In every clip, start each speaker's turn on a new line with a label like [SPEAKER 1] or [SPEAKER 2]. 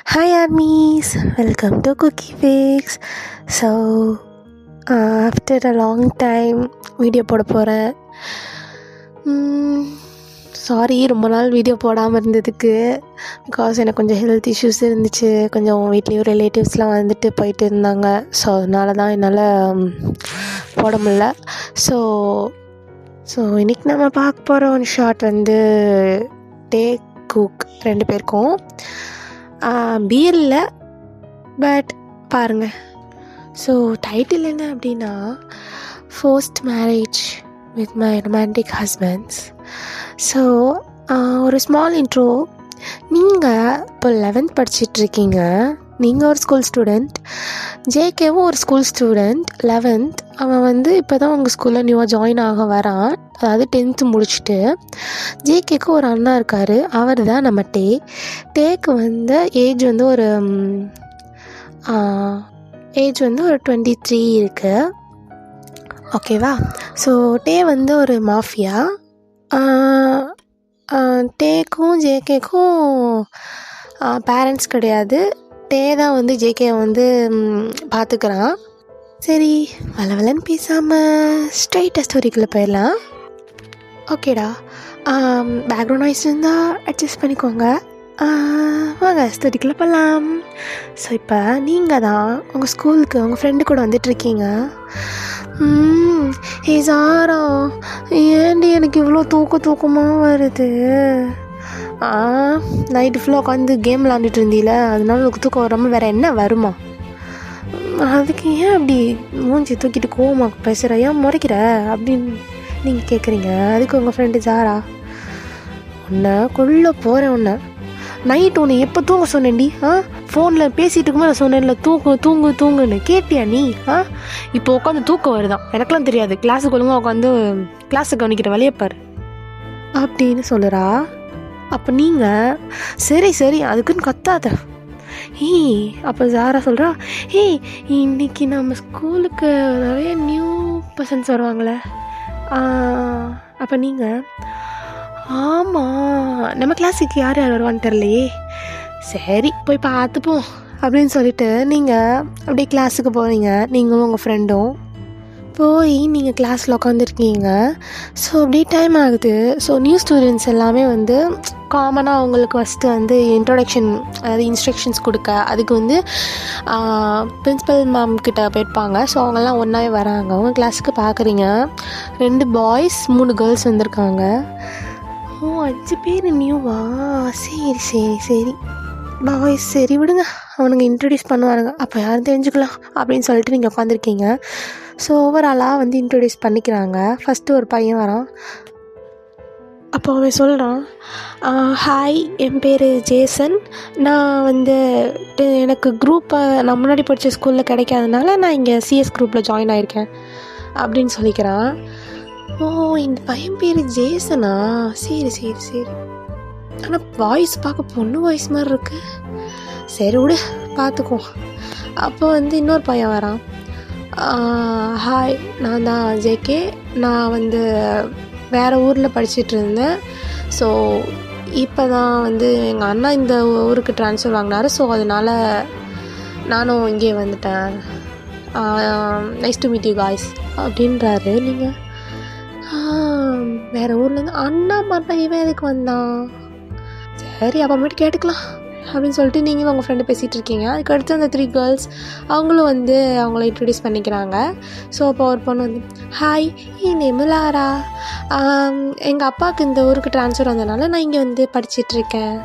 [SPEAKER 1] Hi armies, welcome to Cookie Fix. So after a long time video போட போகிறேன். Sorry ரொம்ப நாள் video போடாமல் இருந்ததுக்கு. பிகாஸ் எனக்கு கொஞ்சம் ஹெல்த் இஷ்யூஸ் இருந்துச்சு. கொஞ்சம் வீட்லேயும் ரிலேட்டிவ்ஸ்லாம் வந்துட்டு போயிட்டு இருந்தாங்க. ஸோ அதனால தான் என்னால் போட முடில. ஸோ இன்றைக்கி நம்ம பார்க்க போகிற ஒன் ஷாட் வந்து டேக் குக் 2 பேருக்கும் பியரில். பட் பாருங்கள். ஸோ டைட்டில் என்ன அப்படின்னா first marriage with my romantic husbands. So ஒரு ஸ்மால் இன்ட்ரோ. நீங்கள் இப்போ 11th படிச்சிட்ருக்கீங்க. நீங்கள் ஒரு ஸ்கூல் ஸ்டூடெண்ட், ஜேகேவும் ஒரு ஸ்கூல் ஸ்டூடெண்ட் 11th. அவன் வந்து இப்போ தான் உங்கள் ஸ்கூலில் நியூவாக ஜாயின் ஆக வரான். அதாவது 10th முடிச்சுட்டு. ஜேகேக்கு ஒரு அண்ணா இருக்கார், அவர் தான் நம்ம டேக்கு வந்து ஏஜ் வந்து ஒரு 23 இருக்குது. ஓகேவா? ஸோ டே வந்து ஒரு மாஃபியா. டேக்கும் ஜேகேக்கும் பேரண்ட்ஸ் கிடையாது. டே தான் வந்து ஜேகே வந்து பார்த்துக்கிறான். சரி, வளவலன்னு பேசாமல் ஸ்ட்ரைட்டாக ஸ்டோரிக்குள்ளே போயிடலாம். ஓகேடா, பேக்ரவுண்ட் நாய்ஸ் இருந்தால் அட்ஜஸ்ட் பண்ணிக்கோங்க. வாங்க ஸ்டோரிக்குள்ளே போகலாம். ஸோ இப்போ நீங்கள் தான் உங்கள் ஸ்கூலுக்கு உங்கள் ஃப்ரெண்டு கூட வந்துட்டுருக்கீங்க. ஏ சாரா, ஏன்டி எனக்கு இவ்வளோ தூக்கமாக வருது? நைட்டு ஃபுல்லாக உட்காந்து கேம் விளாண்டுட்டு இருந்தீல, அதனால உங்களுக்கு தூக்கம் வராமல் வேறு என்ன வருமா? அதுக்கு ஏன் அப்படி மூஞ்சி தூக்கிட்டு கோவமா பேசுகிற, ஏன் முறைக்கிற அப்படின்னு நீங்கள் கேட்குறீங்க. அதுக்கு உங்கள் ஃப்ரெண்டு ஜாரா, உன்னை கொள்ள போகிறேன். உன்னை நைட்டு உன்னை எப்போ தூங்க சொன்னேன்டி? ஃபோனில் பேசிகிட்டு இருக்கும்போது நான் சொன்னேன்ல தூங்குன்னு கேட்டியா நீ? இப்போ உட்காந்து தூக்கம் வருதான். எனக்கெலாம் தெரியாது. கிளாஸுக்கு ஒழுங்காக உட்காந்து கிளாஸை கவனிக்கிற வழியப்பார் அப்படின்னு சொல்லுறா. அப்போ நீங்கள் சரி அதுக்குன்னு கத்தாத. அப்போ ஜாரா சொல்கிறா, இன்னைக்கு நம்ம ஸ்கூலுக்கு நிறைய நியூ பர்சன்ஸ் வருவாங்களே. அப்போ நீங்கள், ஆமாம், நம்ம கிளாஸுக்கு யார் வருவான்னு தெரிலையே, சரி போய் பார்த்துப்போம் அப்படின்னு சொல்லிட்டு நீங்கள் அப்படியே கிளாஸுக்கு போகிறீங்க. நீங்களும் உங்கள் ஃப்ரெண்டும் போய் நீங்கள் கிளாஸில் உட்காந்துருக்கீங்க. ஸோ அப்படியே டைம் ஆகுது. ஸோ நியூ ஸ்டூடெண்ட்ஸ் எல்லாமே வந்து காமனாக அவங்களுக்கு ஃபஸ்ட்டு வந்து இன்ட்ரொடக்ஷன், அதாவது இன்ஸ்ட்ரக்ஷன்ஸ் கொடுக்க, அதுக்கு வந்து பிரின்ஸிபல் மேம் கிட்ட போயிருப்பாங்க. ஸோ அவங்கெல்லாம் ஒன்றாவே வராங்க. அவங்க கிளாஸுக்கு பார்க்குறீங்க. 2 பாய்ஸ் 3 கேர்ள்ஸ் வந்திருக்காங்க. 5 பேர் நியூவா? சரி பாய்ஸ், சரி விடுங்க, அவனுங்க இன்ட்ரடியூஸ் பண்ணுவானுங்க, அப்போ யாரும் தெரிஞ்சுக்கலாம் அப்படின்னு சொல்லிட்டு நீங்கள் உட்காந்துருக்கீங்க. ஸோ ஓவராலாக வந்து இன்ட்ரடியூஸ் பண்ணிக்கிறாங்க. ஃபஸ்ட்டு ஒரு பையன் வரான். அப்போ அவன் சொல்கிறான், ஹாய், என் பேர் ஜேசன். நான் வந்து எனக்கு குரூப்பை நான் முன்னாடி படித்த ஸ்கூலில் கிடைக்காதனால நான் இங்கே சிஎஸ் குரூப்பில் ஜாயின் ஆகிருக்கேன் அப்படின்னு சொல்லிக்கிறான். இந்த பையன் பேர் ஜேசனா? சரி. ஆனால் வாய்ஸ் பார்க்க பொண்ணு வாய்ஸ் மாதிரி இருக்கு. சரி விடு, பார்த்துக்குவோம். அப்போ வந்து இன்னொரு பையன் வரான். ஹாய், நான் தான் ஜேகே. நான் வந்து வேறு ஊரில் படிச்சுட்டு இருந்தேன். ஸோ இப்போ தான் வந்து எங்கள் அண்ணா இந்த ஊருக்கு ட்ரான்ஸ்ஃபர் வாங்கினார். ஸோ அதனால் நானும் இங்கே வந்துட்டேன். Nice to meet you guys அப்படின்றாரு. நீங்கள் வேறு ஊர்லேருந்து அண்ணா மாட்டா, இவன் எதுக்கு வந்தான்? சரி அப்புறமேட்டு கேட்டுக்கலாம் அப்படின்னு சொல்லிட்டு நீங்களும் உங்கள் ஃப்ரெண்டு பேசிகிட்டு இருக்கீங்க. அதுக்கடுத்து அந்த 3 கேர்ள்ஸ் அவங்களும் வந்து அவங்கள இன்ட்ரடியூஸ் பண்ணிக்கிறாங்க. ஸோ அப்போ ஒரு பொண்ணு வந்து, ஹாய், என் நேம் லாரா. எங்கள் அப்பாவுக்கு இந்த ஊருக்கு ட்ரான்ஸ்ஃபர் வந்ததுனால நான் இங்கே வந்து படிச்சிட்ருக்கேன்.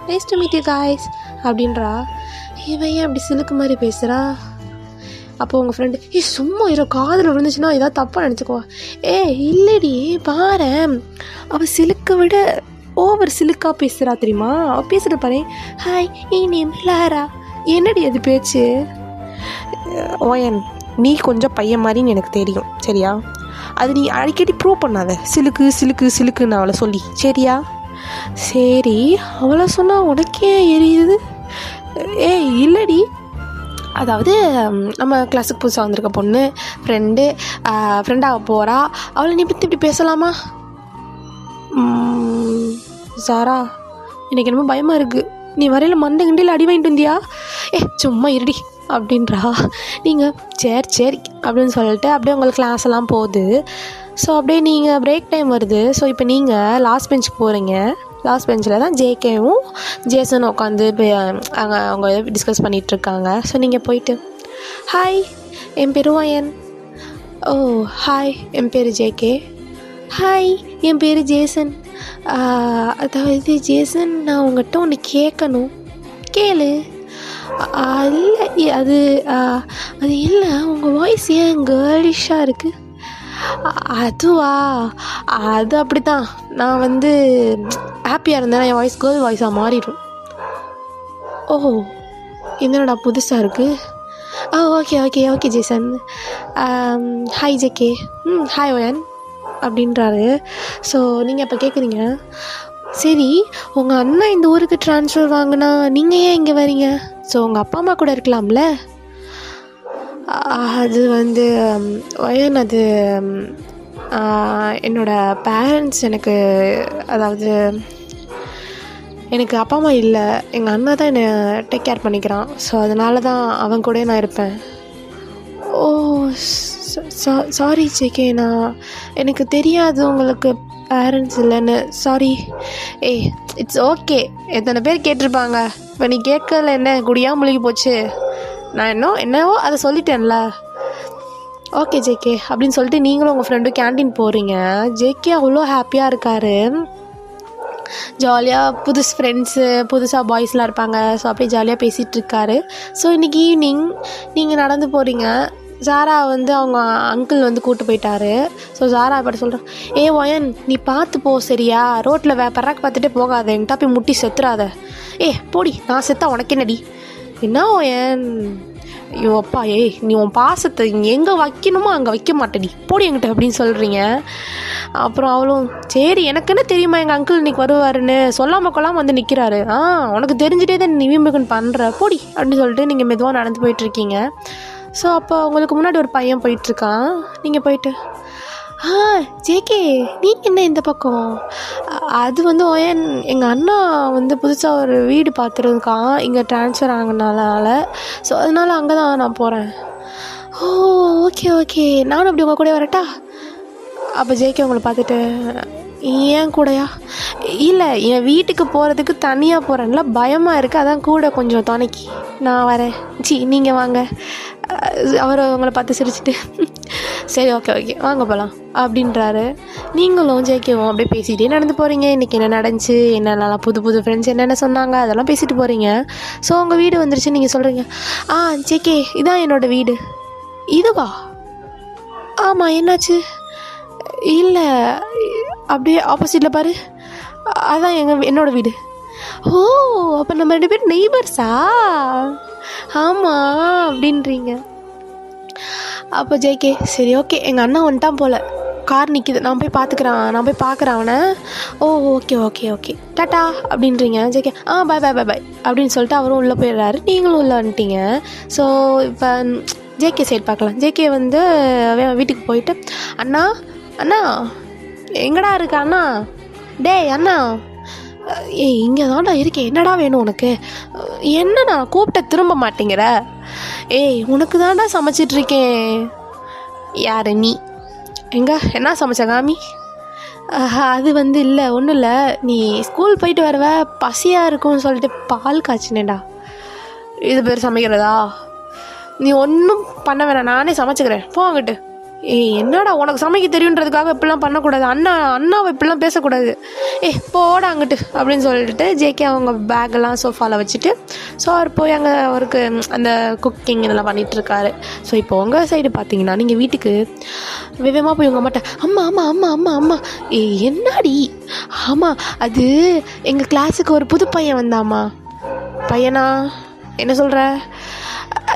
[SPEAKER 1] Nice to meet you guys அப்படின்றா. இவன் ஏன் அப்படி சிலுக்கு மாதிரி பேசுகிறா? அப்போ உங்கள் ஃப்ரெண்டு, சும்மா இரு, காதில் விழுந்துச்சுன்னா ஏதாவது தப்பாக நினச்சிக்குவா. இல்லடி பாரு, அவள் சிலுக்க விட ஓவர் சிலுக்காக பேசுகிறா தெரியுமா? அவள் பேசுகிற பாரு. ஹாய், என் நேம் லாரா. என்னடி அது பேச்சு? ஓயன், நீ கொஞ்சம் பையன் மாதிரின்னு எனக்கு தெரியும், சரியா? அது நீ அடிக்கடி ப்ரூவ் பண்ணாத. சிலுக்குன்னு அவளை சொல்லி, சரியா? சரி, அவளை சொன்னால் உனக்கே எரியுது. இல்லடி, அதாவது நம்ம கிளாஸுக்கு புதுசாக வந்திருக்க பொண்ணு ஃப்ரெண்டாக போகிறா, அவளை நீ பற்றி இப்படி பேசலாமா? சாரா, எனக்கு என்னமோ பயமாக இருக்குது. நீ வரையில் மண்டை கிண்டியில் அடி வாங்கிட்டு வந்தியா? சும்மா இருடி அப்படின்றா. நீங்கள் சரி அப்படின்னு சொல்லிட்டு அப்படியே உங்களுக்கு கிளாஸ் எல்லாம் போகுது. ஸோ அப்படியே நீங்கள் பிரேக் டைம் வருது. ஸோ இப்போ நீங்கள் லாஸ்ட் பெஞ்சுக்கு போகிறீங்க. லாஸ்ட் பெஞ்சில் தான் ஜேகேவும் ஜேசனும் உட்காந்து அங்கே அவங்க டிஸ்கஸ் பண்ணிகிட்ருக்காங்க. ஸோ நீங்கள் போயிட்டு, ஹாய் என் பேர் வயன். ஓ ஹாய் என் பேர் ஜேகே. ஹாய் என் பேர் ஜேசன். அதாவது ஜேசன், நான் உங்கள்கிட்ட ஒன்று கேட்கணும். கேளு. இல்லை அது இல்லை, உங்கள் வாய்ஸ் ஏன் கேர்லிஷாக இருக்குது? அதுவா, அது அப்படி தான். நான் வந்து ஹாப்பியாக இருந்தேன், என் வாய்ஸ் கேர்ள் வாய்ஸாக மாறிடும். ஓ என்னடா புதுசாக இருக்குது. Okay Jason. Hi JK. Hi wine அப்படின்றாரு. ஸோ நீங்கள் இப்போ கேட்குறீங்க, சரி உங்கள் அண்ணா இந்த ஊருக்கு ட்ரான்ஸ்ஃபர் வாங்கினா நீங்கள் ஏன் இங்கே வரீங்க? ஸோ உங்கள் அப்பா அம்மா கூட இருக்கலாம்ல? அது வந்து ஒயன், அது என்னோடய பேரண்ட்ஸ் எனக்கு, அதாவது எனக்கு அப்பா அம்மா இல்லை, எங்கள் அண்ணா தான் என்னை டேக் கேர் பண்ணிக்கிறான். ஸோ அதனால தான் அவன் கூட நான் இருப்பேன். ஓ சாரி ஜேகே, எனக்கு தெரியாது உங்களுக்கு பேரண்ட்ஸ் இல்லைன்னு. சாரி. It's okay. எத்தனை பேர் கேட்டிருப்பாங்க. இப்போ நீ கேட்கல, என்ன குடியாக முழுகி போச்சு. நான் என்னவோ அதை சொல்லிட்டேன்ல. ஓகே ஜேகே அப்படின்னு சொல்லிட்டு நீங்களும் உங்கள் ஃப்ரெண்டும் கேன்டீன் போகிறீங்க. ஜேகே அவ்வளோ ஹாப்பியாக இருக்கார். ஜாலியாக புதுசு ஃப்ரெண்ட்ஸு, புதுசாக பாய்ஸ்லாம் இருப்பாங்க. ஸோ அப்படியே ஜாலியாக பேசிகிட்டு இருக்காரு. ஸோ இன்றைக்கி ஈவினிங் நீங்கள் நடந்து போகிறீங்க. ஜாரா வந்து அவங்க அங்கிள் வந்து கூப்பிட்டு போயிட்டாரு. ஸோ ஜாரா இப்படி சொல்கிறேன், ஒயன் நீ பார்த்து போ சரியா, ரோட்டில் பராக்கு பார்த்துட்டே போகாத, என்கிட்ட போய் முட்டி செத்துறாத. போடி, நான் செத்தா உனக்கு என்னடி? என்ன ஒயன், ஐயோ அப்பா, நீ உன் பாசத்தை எங்கே வைக்கணுமோ அங்கே வைக்க மாட்டேடி, போடி என்கிட்ட அப்படின்னு சொல்கிறீங்க. அப்புறம் அவளும், சரி எனக்கு என்ன தெரியுமா எங்கள் அங்கிள் இன்னைக்கு வருவாருன்னு, சொல்லாமல் கொள்ளாமல் வந்து நிற்கிறாரு. உனக்கு தெரிஞ்சுட்டே தான் நீ வீம்புக்குன்னு பண்ணுற, போடி அப்படின்னு சொல்லிட்டு நீங்கள் மெதுவாக நடந்து போயிட்டுருக்கீங்க. ஸோ அப்போ உங்களுக்கு முன்னாடி ஒரு பையன் போயிட்டுருக்கான். நீங்கள் போயிட்டு, ஜேகே நீங்கள் என்ன இந்த பக்கம்? அது வந்து ஒயன், எங்கள் அண்ணா வந்து புதுசாக ஒரு வீடு பார்த்துருக்கான் இங்கே ட்ரான்ஸ்ஃபர் ஆகினால. ஸோ அதனால் அங்கே தான் நான் போகிறேன். ஓகே நானும் அப்படி உங்கள் கூட வரட்டா? அப்போ ஜேகே உங்களை பார்த்துட்டு, ஏன் கூடயா? இல்லை, என் வீட்டுக்கு போகிறதுக்கு தனியாக போகிறேன்ல, பயமாக இருக்குது, அதான் கூட கொஞ்சம் துணைக்கி நான் வரேன். நீங்கள் வாங்க. அவர் உங்களை பார்த்து சிரிச்சிட்டு, சரி ஓகே வாங்க போகலாம் அப்படின்றாரு. நீங்களும் ஜேகேவும் அப்படியே பேசிகிட்டே நடந்து போகிறீங்க. இன்றைக்கி என்ன நடந்துச்சு, என்னென்னலாம் புது ஃப்ரெண்ட்ஸ் என்னென்ன சொன்னாங்க, அதெல்லாம் பேசிட்டு போகிறீங்க. ஸோ உங்கள் வீடு வந்துருச்சு. நீங்கள் சொல்கிறீங்க, ஜேகே இதான் என்னோடய வீடு. இதுவா? ஆமாம், என்னாச்சு? இல்லை, அப்படியே ஆப்போசிட்டில் பாரு, அதான் என்னோடய வீடு. அப்போ நம்ம 2 பேரும் நெய்பர்ஸா? ஆமாம் அப்படின்றீங்க. அப்போ ஜேகே, சரி ஓகே, எங்கள் அண்ணா வந்துட்டான் போல், கார் நிற்கிது, நான் போய் பார்க்குறேன் அவனை. ஓகே டாட்டா அப்படின்றீங்க. ஜேகே, பாய் அப்படின்னு சொல்லிட்டு அவரும் உள்ளே போயிடுறாரு. நீங்களும் உள்ளே வந்துட்டீங்க. ஸோ இப்போ ஜேகே சைடு பார்க்கலாம். ஜேகே வந்து வீட்டுக்கு போயிட்டு, அண்ணா எங்கடா இருக்க அண்ணா? அண்ணா, இங்கே தான்டா இருக்கேன், என்னடா வேணும் உனக்கு? என்னண்ணா கூப்பிட்ட திரும்ப மாட்டேங்கிற? உனக்கு தான்டா சமைச்சிட்ருக்கேன். யார் நீ? என்ன சமைச்ச காமி? அது வந்து இல்லை, ஒன்றும் இல்லை, நீ ஸ்கூல் போயிட்டு வரவ பசியாக இருக்கும்னு சொல்லிட்டு பால் காய்ச்சினேடா. இது பேர் சமைக்கிறதா? நீ ஒன்றும் பண்ண வேணாம், நானே சமைச்சிக்கிறேன், போ அங்கிட்டு. என்னடா உனக்கு சமைக்க தெரியுன்றதுக்காக இப்படிலாம் பண்ணக்கூடாது, அண்ணாவை இப்படிலாம் பேசக்கூடாது, போட அங்கிட்டு அப்படின்னு சொல்லிட்டு ஜேகே அவங்க பேக்கெல்லாம் சோஃபாவில் வச்சுட்டு, ஸோ அவர் போய் அங்கே அவருக்கு அந்த குக்கிங் இதெல்லாம் பண்ணிகிட்ருக்காரு. ஸோ இப்போ உங்கள் சைடு பார்த்தீங்கன்னா, நீங்கள் வீட்டுக்கு விவேகமாக போய் உங்கள் அம்மாட்ட, அம்மா என்னாடி? ஆமாம், அது எங்கள் கிளாஸுக்கு ஒரு புது பையன் வந்தாம்மா. பையனா? என்ன சொல்கிற?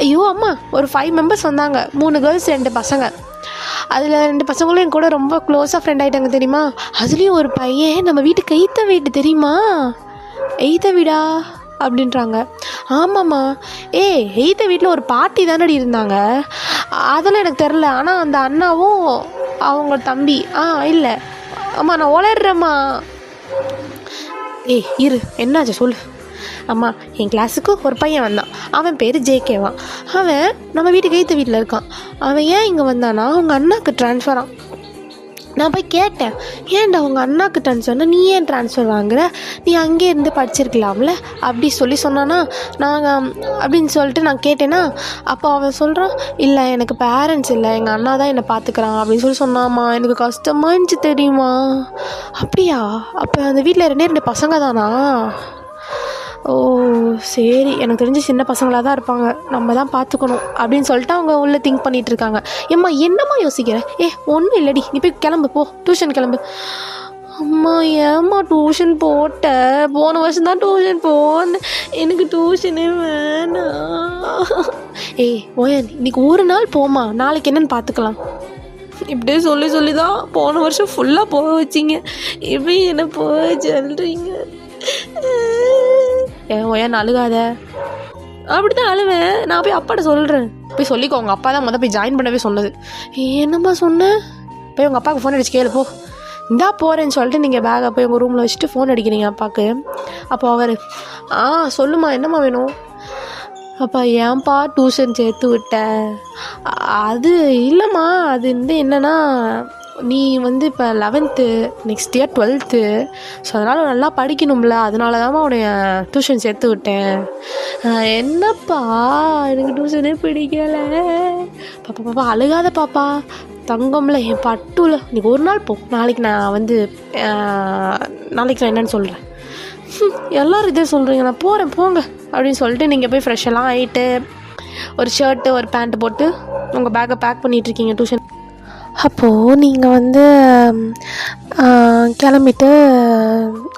[SPEAKER 1] ஐயோ அம்மா, ஒரு 5 மெம்பர்ஸ் வந்தாங்க, 3 கேர்ள்ஸ் 2 பசங்க. அதில் 2 பசங்களும் என் கூட ரொம்ப க்ளோஸாக ஃப்ரெண்ட் ஆகிட்டாங்க தெரியுமா? அதுலேயும் ஒரு பையன் நம்ம வீட்டுக்கு எய்த்த வீடு தெரியுமா? எய்த்த வீடா அப்படின்றாங்க. ஆமாம்மா. எய்த்த வீட்டில் ஒரு பாட்டி தானடி இருந்தாங்க, அதெல்லாம் எனக்கு தெரில. ஆனால் அந்த அண்ணாவும் அவங்க தம்பி. இல்லை அம்மா, நான் உளர்றேம்மா. இரு, என்னாச்சு சொல்லு. அம்மா என் கிளாஸுக்கு ஒரு பையன் வந்தான், அவன் பேர் ஜேகேவான். அவன் நம்ம வீட்டுக்கு எய்த்த வீட்டில் இருக்கான். அவன் ஏன் இங்கே வந்தானா அவங்க அண்ணாக்கு ட்ரான்ஸ்ஃபரான். நான் போய் கேட்டேன், ஏன்டா உங்கள் அண்ணாக்கு ட்ரான்ஸ்ஃபர்னா நீ ஏன் ட்ரான்ஸ்ஃபர் வாங்குற, நீ அங்கே இருந்து படிச்சிருக்கலாம்ல அப்படி சொன்னானா. நாங்கள் அப்படின்னு சொல்லிட்டு நான் கேட்டேன்னா, அப்போ அவன் சொல்கிறான், இல்லை எனக்கு பேரண்ட்ஸ் இல்லை, எங்கள் அண்ணா தான் என்னை பார்த்துக்கிறான் அப்படின்னு சொன்னாம்மா. எனக்கு கஷ்டமாக இருந்துச்சு தெரியுமா. அப்படியா? அப்போ அந்த வீட்டில் 2 பசங்க தானா? ஓ சரி, எனக்கு தெரிஞ்சு சின்ன பசங்களாக தான் இருப்பாங்க, நம்ம தான் பார்த்துக்கணும் அப்படின்னு சொல்லிட்டு அவங்க உள்ளே திங்க் பண்ணிகிட்டு இருக்காங்க. ஏம்மா என்னம்மா யோசிக்கிற? ஒன்றும் இல்லடி, நீ போய் கிளம்பு, போ டியூஷன் கிளம்பு. அம்மா ஏம்மா டியூஷன் போட்ட? போன வருஷம் தான் டியூஷன் போனேன், எனக்கு டியூஷனே வேணாம். ஓயன் இன்னைக்கு ஒரு நாள் போமா, நாளைக்கு என்னன்னு பார்த்துக்கலாம். இப்படியே சொல்லி தான் போன வருஷம் ஃபுல்லாக போக வச்சிங்க, இப்படி என்ன போக சொல்கிறீங்க? ஓயன் அழுகாத. அப்படிதான் அழுவேன், நான் போய் அப்பாட்ட சொல்கிறேன். போய் சொல்லிக்கோ, உங்கள் அப்பா தான் போய் ஜாயின் பண்ணவே சொன்னது. என்னம்மா சொன்னேன்? போய் உங்கள் அப்பாவுக்கு ஃபோன் அடிச்சு கேளு போ. இந்தா போகிறேன்னு சொல்லிட்டு நீங்கள் பேக்கை போய் உங்கள் ரூமில் வச்சுட்டு ஃபோன் அடிக்கிறீங்க அப்பாவுக்கு. அப்போ அவர் சொல்லுமா என்னம்மா வேணும்? அப்பா ஏன்பா டியூஷன் சேர்த்து விட்ட? அது இல்லைம்மா, அது என்னென்னா நீ இப்போ 11th, next year 12th, so அதனால் நல்லா படிக்கணும்ல, அதனால தான்மா உன்னைய டியூஷன் சேர்த்து விட்டேன். என்னப்பா எனக்கு டியூஷனே பிடிக்கலை. பாப்பா அழுகாத பாப்பா, தங்கம்ல என் பட்டுல, இன்னைக்கு ஒரு நாள் போ, நாளைக்கு நான் என்னன்னு சொல்கிறேன். எல்லோரும் இதே சொல்கிறீங்க, நான் போகிறேன் போங்க அப்படின்னு சொல்லிட்டு நீங்கள் போய் ஃப்ரெஷ்ஷெல்லாம் ஆகிட்டு ஒரு ஷர்ட்டு ஒரு பேண்ட்டு போட்டு உங்கள் பேக்கை பேக் பண்ணிகிட்ருக்கீங்க டியூஷன். அப்போது நீங்கள் கிளம்பிட்டு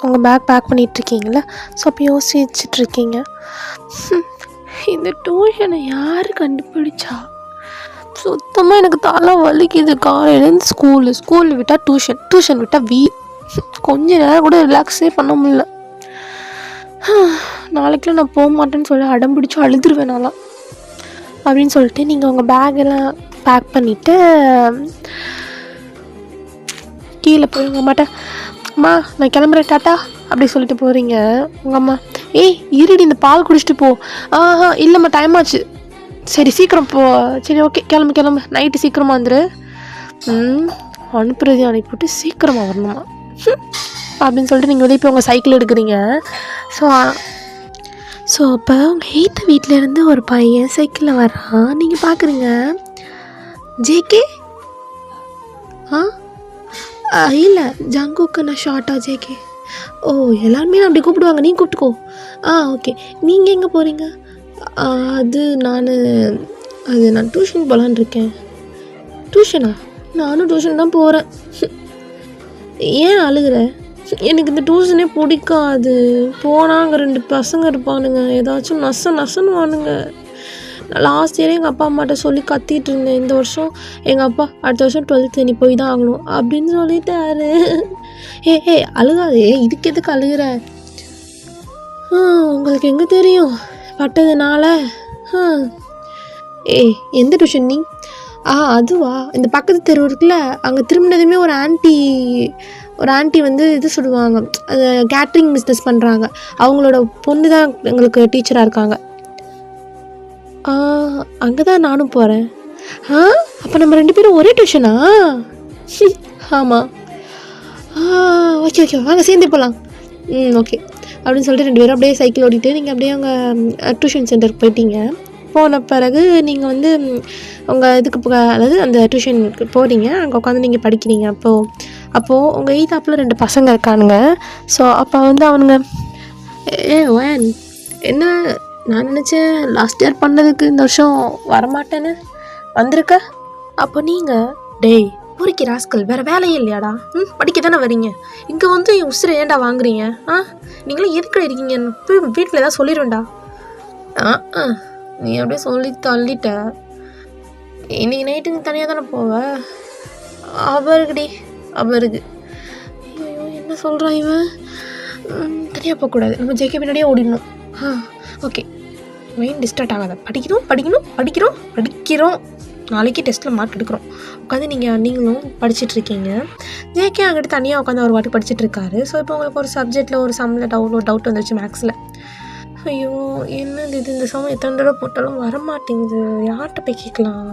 [SPEAKER 1] உங்கள் பேக் பண்ணிகிட்ருக்கீங்கள, ஸோ அப்போ யோசிச்சுட்ருக்கீங்க, இந்த டியூஷனை யார் கண்டுபிடிச்சா? சுத்தமாக எனக்கு தலை வலிக்குது. காலையிலேருந்து ஸ்கூல் விட்டால் டியூஷன் விட்டால் கொஞ்ச நேரம் கூட ரிலாக்ஸே பண்ண முடியல. நாளைக்குலாம் நான் போக மாட்டேன்னு சொல்லி அடம் பிடிச்சி அழுதுருவேன் நான்லாம் அப்படின்னு சொல்லிட்டு நீங்கள் உங்கள் பேக்கெல்லாம் பேக் பண்ணிவிட்டு கீழே போய் உங்கள் அம்மாட்ட, அம்மா நான் கிளம்புறேன் டாட்டா அப்படி சொல்லிட்டு போகிறீங்க. உங்கள் அம்மா, இருடி இந்த பால் குடிச்சிட்டு போ. இல்லைம்மா டைம் ஆச்சு. சரி சீக்கிரம் போ. சரி ஓகே கிளம்பு, நைட்டு சீக்கிரமாக வந்துடு. அனுப்பிவிட்டு சீக்கிரமாக வரணுமா அப்படின்னு சொல்லிட்டு நீங்கள் இப்போ உங்கள் சைக்கிள் எடுக்கிறீங்க. ஸோ அப்போ உங்கள் 8th வீட்டிலேருந்து ஒரு பையன் சைக்கிளில் வர்றான், நீங்கள் பார்க்குறீங்க. ஜேகே? இல்லை ஜங்குக்கு நான் ஷார்ட்டாக ஜேகே. ஓ எல்லாருமே அப்படி கூப்பிடுவாங்க, நீ கூப்பிட்டுக்கோ. ஓகே, நீங்கள் எங்கே போகிறீங்க? நான் டியூஷன் போகலான்னு இருக்கேன். டியூஷனா? நானும் டியூஷன் தான் போகிறேன். ஏன் அழுகிற? எனக்கு இந்த டியூஷனே பிடிக்காது. போனால் அங்கே 2 பசங்க இருப்பானுங்க, ஏதாச்சும் நசன்னு வானுங்க. நான் லாஸ்ட் இயரே எங்கள் அப்பா அம்மாட்ட சொல்லி கத்திட்டு இருந்தேன், இந்த வருஷம் எங்கள் அப்பா அடுத்த வருஷம் 12th நீ போய் தான் ஆகணும் அப்படின்னு சொல்லிட்டாரு. அழுகாதே, இதுக்கு எதுக்கு அழுகிற? உங்களுக்கு எங்கே தெரியும் பட்டதுனால. எந்த டியூஷன் நீ? அதுவா, இந்த பக்கத்து தெரு இருக்குல்ல, அங்கே திரும்பினதுமே ஒரு ஆன்ட்டி இது சொல்லுவாங்க, அது கேட்ரிங் பிஸ்னஸ் பண்ணுறாங்க, அவங்களோட பொண்ணு தான் எங்களுக்கு டீச்சராக இருக்காங்க. அங்கே தான் நானும் போகிறேன். அப்போ நம்ம 2 பேரும் ஒரே டியூஷனா? ஆமாம். ஓகே வாங்க சேர்ந்து போகலாம். ஓகே அப்படின்னு சொல்லிட்டு 2 பேரும் அப்படியே சைக்கிள் ஓட்டிகிட்டு நீங்கள் அப்படியே அங்கே டியூஷன் சென்டருக்கு போயிட்டீங்க. போன பிறகு நீங்கள் உங்கள் இதுக்கு அதாவது அந்த டியூஷனுக்கு போகிறீங்க, அங்கே உட்காந்து நீங்கள் படிக்கிறீங்க. அப்போது உங்கள் எய்தாப்பில் 2 பசங்க இருக்கானுங்க. ஸோ அப்போ அவனுங்க, வேன் என்ன, நான் நினச்சேன் லாஸ்ட் இயர் பண்ணதுக்கு இந்த வருஷம் வரமாட்டேன்னு வந்திருக்க. அப்போ நீங்கள், டேய் பொறுக்கி ராஸ்கல், வேறு வேலையே இல்லையாடா? படிக்க தானே வரீங்க, இங்கே என் உசுரை ஏன்டா வாங்குறீங்க? நீங்களும் எதுக்கடா இருக்கீங்கன்னு போய் வீட்டில் ஏதாவது சொல்லிடுவேன்டா. நீ அப்படியே சொல்லி தள்ளிட்ட. இன்றைக்கி நைட்டுக்கு தனியாக தானே போவ? அவருக்கு ஐயோ என்ன சொல்கிறான் இவன்? தனியாக போகக்கூடாது, நம்ம ஜேகே பின்னாடியே ஓடிடணும். ஓகே மைண்ட் டிஸ்டர்ட் ஆகாத, படிக்கிறோம். நாளைக்கு டெஸ்ட்டில் மார்க் எடுக்கிறோம். உட்காந்து நீங்களும் படிச்சுட்ருக்கீங்க. ஜேகே அங்கிட்ட தனியாக உட்காந்து ஒரு வாட்டி படிச்சுட்ருக்காரு. ஸோ இப்போ உங்களுக்கு ஒரு சப்ஜெக்டில் ஒரு சம்மில் டவுட் வந்துருச்சு, மேக்ஸில். ஐயோ என்னது இது, இந்த சமயம் எத்தனை தடவை போட்டாலும் வரமாட்டேங்குது, யார்கிட்ட போய் கேட்கலாம்?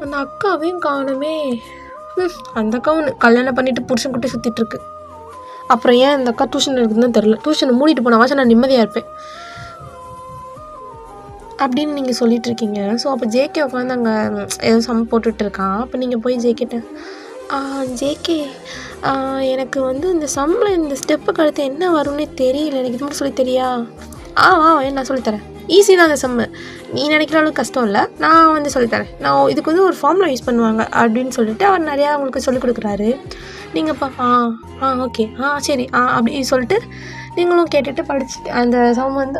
[SPEAKER 1] அந்த அக்காவையும் காணுமே. அந்த அக்காவும் கல்யாணம் பண்ணிட்டு புருஷன் குட்டி சுற்றிட்டுருக்கு. அப்புறம் ஏன் அந்த அக்கா டியூஷன் இருக்குதுன்னு தெரில. டியூஷனை மூடிட்டு போனாவாச்சும் நான் நிம்மதியாக இருப்பேன் அப்படின்னு நீங்கள் சொல்லிட்டு இருக்கீங்க. ஸோ அப்போ ஜேகே உட்காந்து அங்கே ஏதோ சம் போட்டுட்டு இருக்கான். அப்போ நீங்கள் போய் ஜேகேட்ட ஜேகே எனக்கு வந்து இந்த சம்மில் இந்த ஸ்டெப்புக்கு அடுத்து என்ன வரும்னே தெரியல, எனக்கு இது மட்டும் சொல்லி தெரியா? நான் சொல்லித்தரேன், ஈஸி தான் அந்த சம்மு, நீ நினைக்கிற அளவுக்கு கஷ்டம் இல்லை, நான் வந்து சொல்லித்தரேன், நான் இதுக்கு வந்து ஒரு ஃபார்முலா யூஸ் பண்ணுவாங்க அப்படின்னு சொல்லிட்டு அவர் நிறையா உங்களுக்கு சொல்லிக் கொடுக்குறாரு. நீங்கள்ப்பா ஓகே சரி அப்படி சொல்லிட்டு நீங்களும் கேட்டுட்டு படிச்சுட்டு அந்த சம் வந்து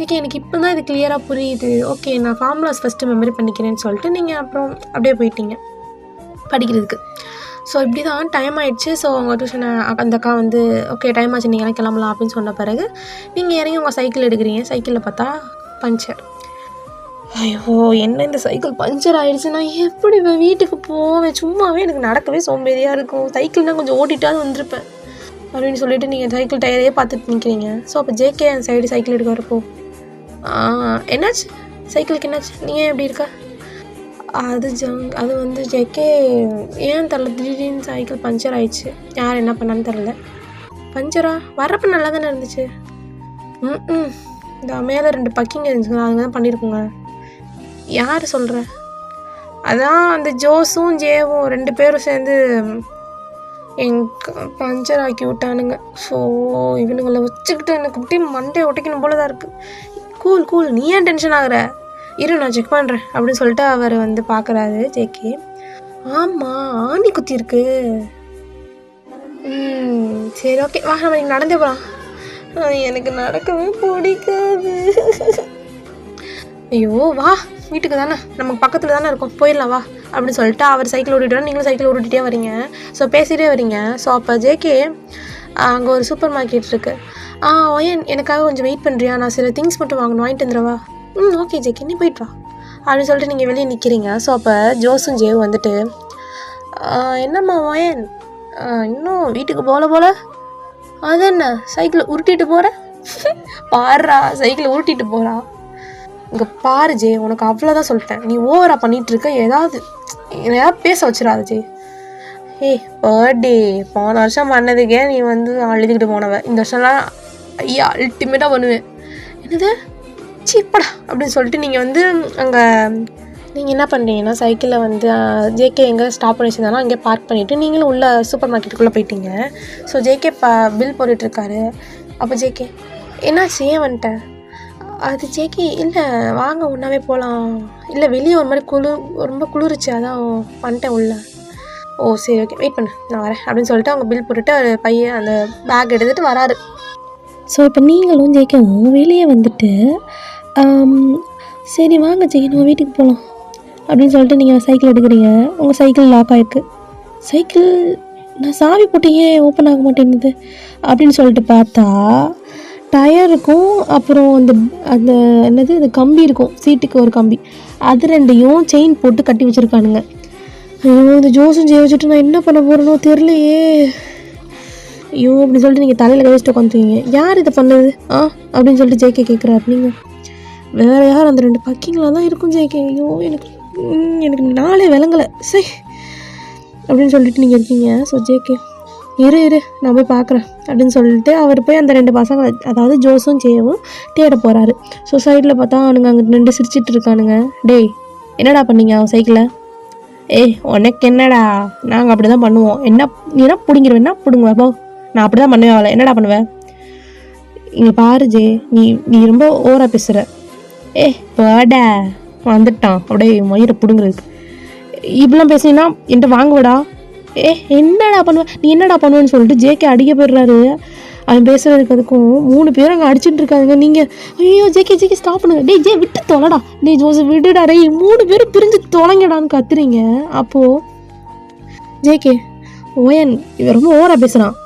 [SPEAKER 1] ஓகே எனக்கு இப்போ தான் இது கிளியராக புரியுது, ஓகே நான் ஃபார்முலாஸ் ஃபஸ்ட்டு மெமரி பண்ணிக்கிறேன்னு சொல்லிட்டு நீங்கள் அப்புறம் அப்படியே போயிட்டீங்க படிக்கிறதுக்கு. ஸோ இப்படி தான் டைம் ஆகிடுச்சு. ஸோ உங்கள் டியூஷனை அந்த அக்கா வந்து ஓகே டைம் ஆச்சு நீங்கள் கிளம்பலாம் அப்படின்னு சொன்ன பிறகு நீங்கள் இறங்கி உங்கள் சைக்கிள் எடுக்கிறீங்க. சைக்கிளில் பார்த்தா பஞ்சர். ஐயோ என்ன இந்த சைக்கிள் பஞ்சர் ஆகிடுச்சு, நான் எப்படி வீட்டுக்கு போவேன்? சும்மாவே எனக்கு நடக்கவே சோம்பேறியாக இருக்கும், சைக்கிள்னால் கொஞ்சம் ஓட்டிட்டாலும் வந்திருப்பேன் அப்படின்னு சொல்லிட்டு நீங்கள் சைக்கிள் டயரையே பார்த்துட்டு நிற்கிறீங்க. ஸோ அப்போ ஜேகே அந்த சைடு சைக்கிள் எடுக்க வரப்போ என்னாச்சு சைக்கிளுக்கு என்னாச்சு, நீங்கள் எப்படி இருக்கா? அது வந்து ஜேகே ஏன் தெரில, திடீர்னு சைக்கிள் பஞ்சர் ஆயிடுச்சு, யார் என்ன பண்ணான்னு தெரில. பஞ்சரா வர்றப்ப நல்லா தானே இருந்துச்சு. இந்த மேலே 2 பக்கிங்க இருந்துச்சுங்க, அதுங்க தான் பண்ணியிருக்குங்க. யார் சொல்கிற? அதான் அந்த ஜோஸும் ஜேவும் 2 பேரும் சேர்ந்து பஞ்சர் ஆக்கி விட்டானுங்க. ஸோ இவனுங்களை வச்சுக்கிட்டு எனக்கு அப்படியே மண்டையை ஒட்டிக்கணும் போல தான் இருக்குது. கூல் நீ ஏன் டென்ஷன் ஆகுற, இரு நான் செக் பண்ணுறேன் அப்படின்னு சொல்லிட்டு அவர் வந்து பார்க்குறாரு ஜேகே. ஆமாம் ஆணி குத்தி இருக்கு. சரி ஓகே வா நம்ம நீங்கள் நடந்தே போகலாம். எனக்கு நடக்கவே பிடிக்காது. ஐயோ வா வீட்டுக்கு தானே நமக்கு பக்கத்தில் தானே இருக்கும், போயிடலாம் வா அப்படின்னு சொல்லிட்டு அவர் சைக்கிள் ஓட்டிட்டு நீங்களும் சைக்கிள் ஓட்டிகிட்டே வரீங்க. ஸோ பேசிகிட்டே வரீங்க. ஸோ அப்போ ஜேகே அங்கே ஒரு சூப்பர் மார்க்கெட் இருக்குது, ஒயன் எனக்காக கொஞ்சம் வெயிட் பண்ணுறியா, நான் சில திங்ஸ் மட்டும் வாங்கணும், வாங்கிட்டு வந்துடுவா? ஓகே ஜேகே நீ போயிட்டு வா அப்படின்னு சொல்லிட்டு நீங்கள் வெளியே நிற்கிறீங்க. ஸோ அப்போ ஜோஸும் ஜேவும் வந்துட்டு என்னம்மா ஒயன் இன்னும் வீட்டுக்கு போல அது என்ன சைக்கிளை உருட்டிட்டு போகிற? பாடுறா சைக்கிளை உருட்டிட்டு போகிறா. இங்கே பாரு ஜே, உனக்கு அவ்வளோதான் சொல்லிட்டேன், நீ ஓவராக பண்ணிகிட்ருக்க, ஏதாவது பேச வச்சிடாத ஜே. பர்த்டே போன வருஷம் பண்ணதுக்கே நீ வந்து அழுதுகிட்டு போனவ, இந்த வருஷம்லாம் ஐயா அல்டிமேட்டாக பண்ணுவேன். என்னது சீப்படா அப்படின்னு சொல்லிட்டு நீங்கள் வந்து அங்கே நீங்கள் என்ன பண்ணுறீங்கன்னா சைக்கிளில் வந்து ஜேகே எங்கே ஸ்டாப் பண்ணி வச்சுருந்தாலும் அங்கே பார்க் பண்ணிவிட்டு நீங்களும் உள்ள சூப்பர் மார்க்கெட்டுக்குள்ளே போயிட்டீங்க. ஸோ ஜேகே பில் போட்டுட்ருக்காரு. அப்போ ஜேகே என்னாச்சு ஏன் வந்துட்டேன்? அது ஜேகே இல்லை வாங்க ஒன்றாவே போகலாம், இல்லை வெளியே ஒரு மாதிரி ரொம்ப குளிர்ச்சி அதான் வந்துட்டேன் உள்ள. ஓ சரி ஓகே வெயிட் பண்ணு நான் வரேன் அப்படின்னு சொல்லிட்டு அவங்க பில் போட்டுட்டு ஒரு பையன் அந்த பேக் எடுத்துகிட்டு வராரு. ஸோ இப்போ நீங்களும் ஜேகேவும் வெளியே வந்துட்டு சரி வாங்க ஜேகே நம்ம வீட்டுக்கு போகலாம் அப்படின்னு சொல்லிட்டு நீங்கள் சைக்கிள் எடுக்கிறீங்க. உங்கள் சைக்கிள் லாக் ஆகிருக்கு. சைக்கிள் நான் சாவி போட்டு ஏன் ஓப்பன் ஆக மாட்டேங்குது அப்படின்னு சொல்லிட்டு பார்த்தா டயருக்கும் அப்புறம் அந்த என்னது அந்த கம்பி இருக்கும், சீட்டுக்கு ஒரு கம்பி, அது 2யும் செயின் போட்டு கட்டி வச்சுருக்கானுங்க. ஐயோ இந்த ஜோஸும் ஜெய வச்சுட்டு நான் என்ன பண்ண போகிறேனோ தெரியலையே. ஐயோ அப்படின்னு சொல்லிட்டு நீங்கள் தலையில் கை வச்சுட்டு உட்காந்துருக்கீங்க. யார் இதை பண்ணது அப்படின்னு சொல்லிட்டு ஜேகே கேட்குறாரு. நீங்கள் வேறு யார் அந்த 2 பக்கிங்களாக தான் இருக்கும் ஜேகே. ஐயோ எனக்கு நாளே விளங்கலை சரி அப்படின்னு சொல்லிட்டு நீங்கள் இருக்கீங்க. ஸோ ஜேகே இரு நான் போய் பார்க்குறேன் அப்படின்னு சொல்லிட்டு அவர் போய் அந்த 2 பசங்களை அதாவது ஜோஸும் ஜேவும் தேட போகிறாரு. ஸோ சைடில் பார்த்தா அவனுங்க அங்கே 2 சிரிச்சிட்டு இருக்கானுங்க. டேய் என்னடா பண்ணீங்க அவன் சைக்கிளை? உனக்கு என்னடா, நாங்கள் அப்படி தான் பண்ணுவோம், நீ என்ன பிடிங்கிருவேன், என்ன பிடுங்குவா போ, நான் அப்படி தான் பண்ணுவேன் அவளை, என்னடா பண்ணுவேன்? இங்கே பாரு ஜே நீ ரொம்ப ஓவராக பேசுகிற. பாடா வந்துட்டான் அப்படியே மயிரை பிடுங்குறதுக்கு, இப்படிலாம் பேசுனீங்கன்னா என்கிட்ட வாங்குவடா. என்னடா பண்ணுவேன் நீ என்னடா பண்ணுவேன்னு சொல்லிட்டு ஜேகே அடிக்க போயிடுறாரு. அவன் பேசுறதுக்கு அதுக்கும் 3 பேரும் அங்கே அடிச்சுட்டு இருக்காங்க. நீங்கள் ஐயோ ஜேகே ஸ்டாப் பண்ணுங்க, டேய் ஜே விட்டு தொலைடா, டேய் ஜோசப் விட்டுடா, 3 பேரும் பிரிஞ்சு தொலைங்கடான்னு கத்துறீங்க. அப்போது ஜேகே ஓயன் இவன் ரொம்ப ஓவராக பேசுகிறான்.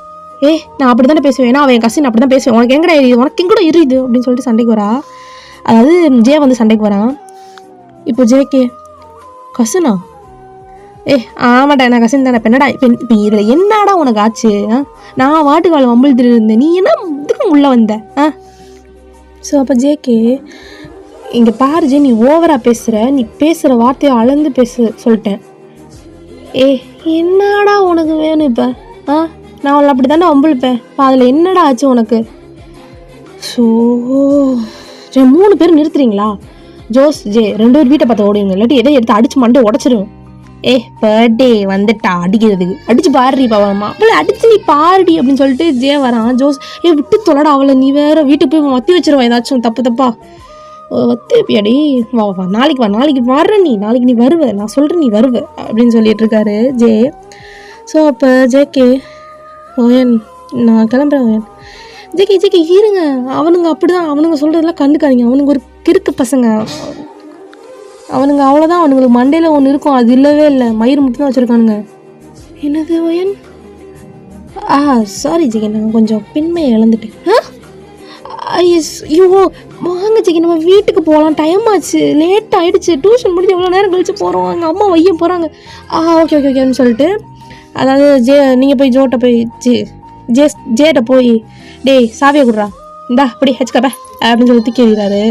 [SPEAKER 1] நான் அப்படி தானே பேசுவேன், ஏன்னா அவன் என் கசின் அப்படி தான் பேசுவேன், உனக்கு எங்கடா எரியுது, உனக்கு எங்கூட எரியுது அப்படின்னு சொல்லிட்டு சண்டைக்கு வரா. அதாவது ஜே வந்து சண்டைக்கு வரான். இப்போ ஜேகே கசினா? ஆமாட்டா நான் கசின் தானே, என்னடா இப்போ இதில் என்னடா உனக்கு ஆச்சு? நான் வாட்டுக்கால வம்பிழுத்துட்டு இருந்தேன், நீ என்ன இதுக்கும் உள்ளே வந்த? ஸோ அப்போ ஜேகே, இங்கே பாரு ஜே, நீ ஓவராக பேசுகிற, நீ பேசுகிற வார்த்தையை அளந்து சொல்லிட்டேன். என்னடா உனக்கு வேணும் இப்போ? நான் அவளை அப்படி தானே வம்பிழுப்பேன். இப்போ அதில் என்னடா ஆச்சு உனக்கு? ஸோ 3 பேர் நிறுத்துறீங்களா? ஜோஸ் ஜே 2 பேர் வீட்டை பார்த்து ஓடுவீங்க, இல்லாட்டி எதை எடுத்து அடிச்சு மண்டே உடச்சிருவேன். பர்த்டே வந்துட்டா அடிக்கிறதுக்கு, அடிச்சு பாருடி பாவமா, அவளை அடிச்சு நீ பாருடி அப்படின்னு சொல்லிட்டு ஜே வரான். ஜோஸ் விட்டு தொலைடா அவளை, நீ வேற வீட்டுக்கு போய் வத்தி வச்சிருவா ஏதாச்சும் தப்பா வத்தி வைப்பியாடி, வா நாளைக்கு வர்ற நீ, நாளைக்கு நீ வருவ, நான் சொல்கிறேன் நீ வருவ அப்படின்னு சொல்லிட்டு இருக்காரு ஜே. ஸோ அப்போ ஜேகே, ஓயன் நான் கிளம்புறேன் ஓயன். ஜேகே இருங்க, அவனுங்க அப்படிதான், அவனுங்க சொல்கிறதெல்லாம் கண்டுக்காதீங்க, அவனுங்க ஒரு கிறுக்கு பசங்க, அவனுங்க அவ்வளோதான், அவனுங்களுக்கு மண்டையில் ஒன்று இருக்கும், அது இல்லவே இல்லை, மயிறு மட்டும் தான் வச்சுருக்கானுங்க. என்னது ஓயன்? சாரி ஜெகி, நான் கொஞ்சம் பெண்மையை இழந்துட்டேன். ஐயோ வாங்க ஜெகி, நம்ம வீட்டுக்கு போகலாம், டைம் ஆச்சு, லேட் ஆகிடுச்சு, டியூஷன் முடிஞ்சு எவ்வளோ நேரம் கழிச்சு போகிறோம், எங்கள் அம்மா வைய போகிறாங்க. ஓகேன்னு சொல்லிட்டு, அதாவது நீங்கள் போய் ஜோட்ட போய் ஜேட்ட போய் டேய் சாவியை கொடுறா, இந்தா அப்படி ஹெச்கப்ப அப்படின்னு சொல்லி தூக்கிடுறாரு.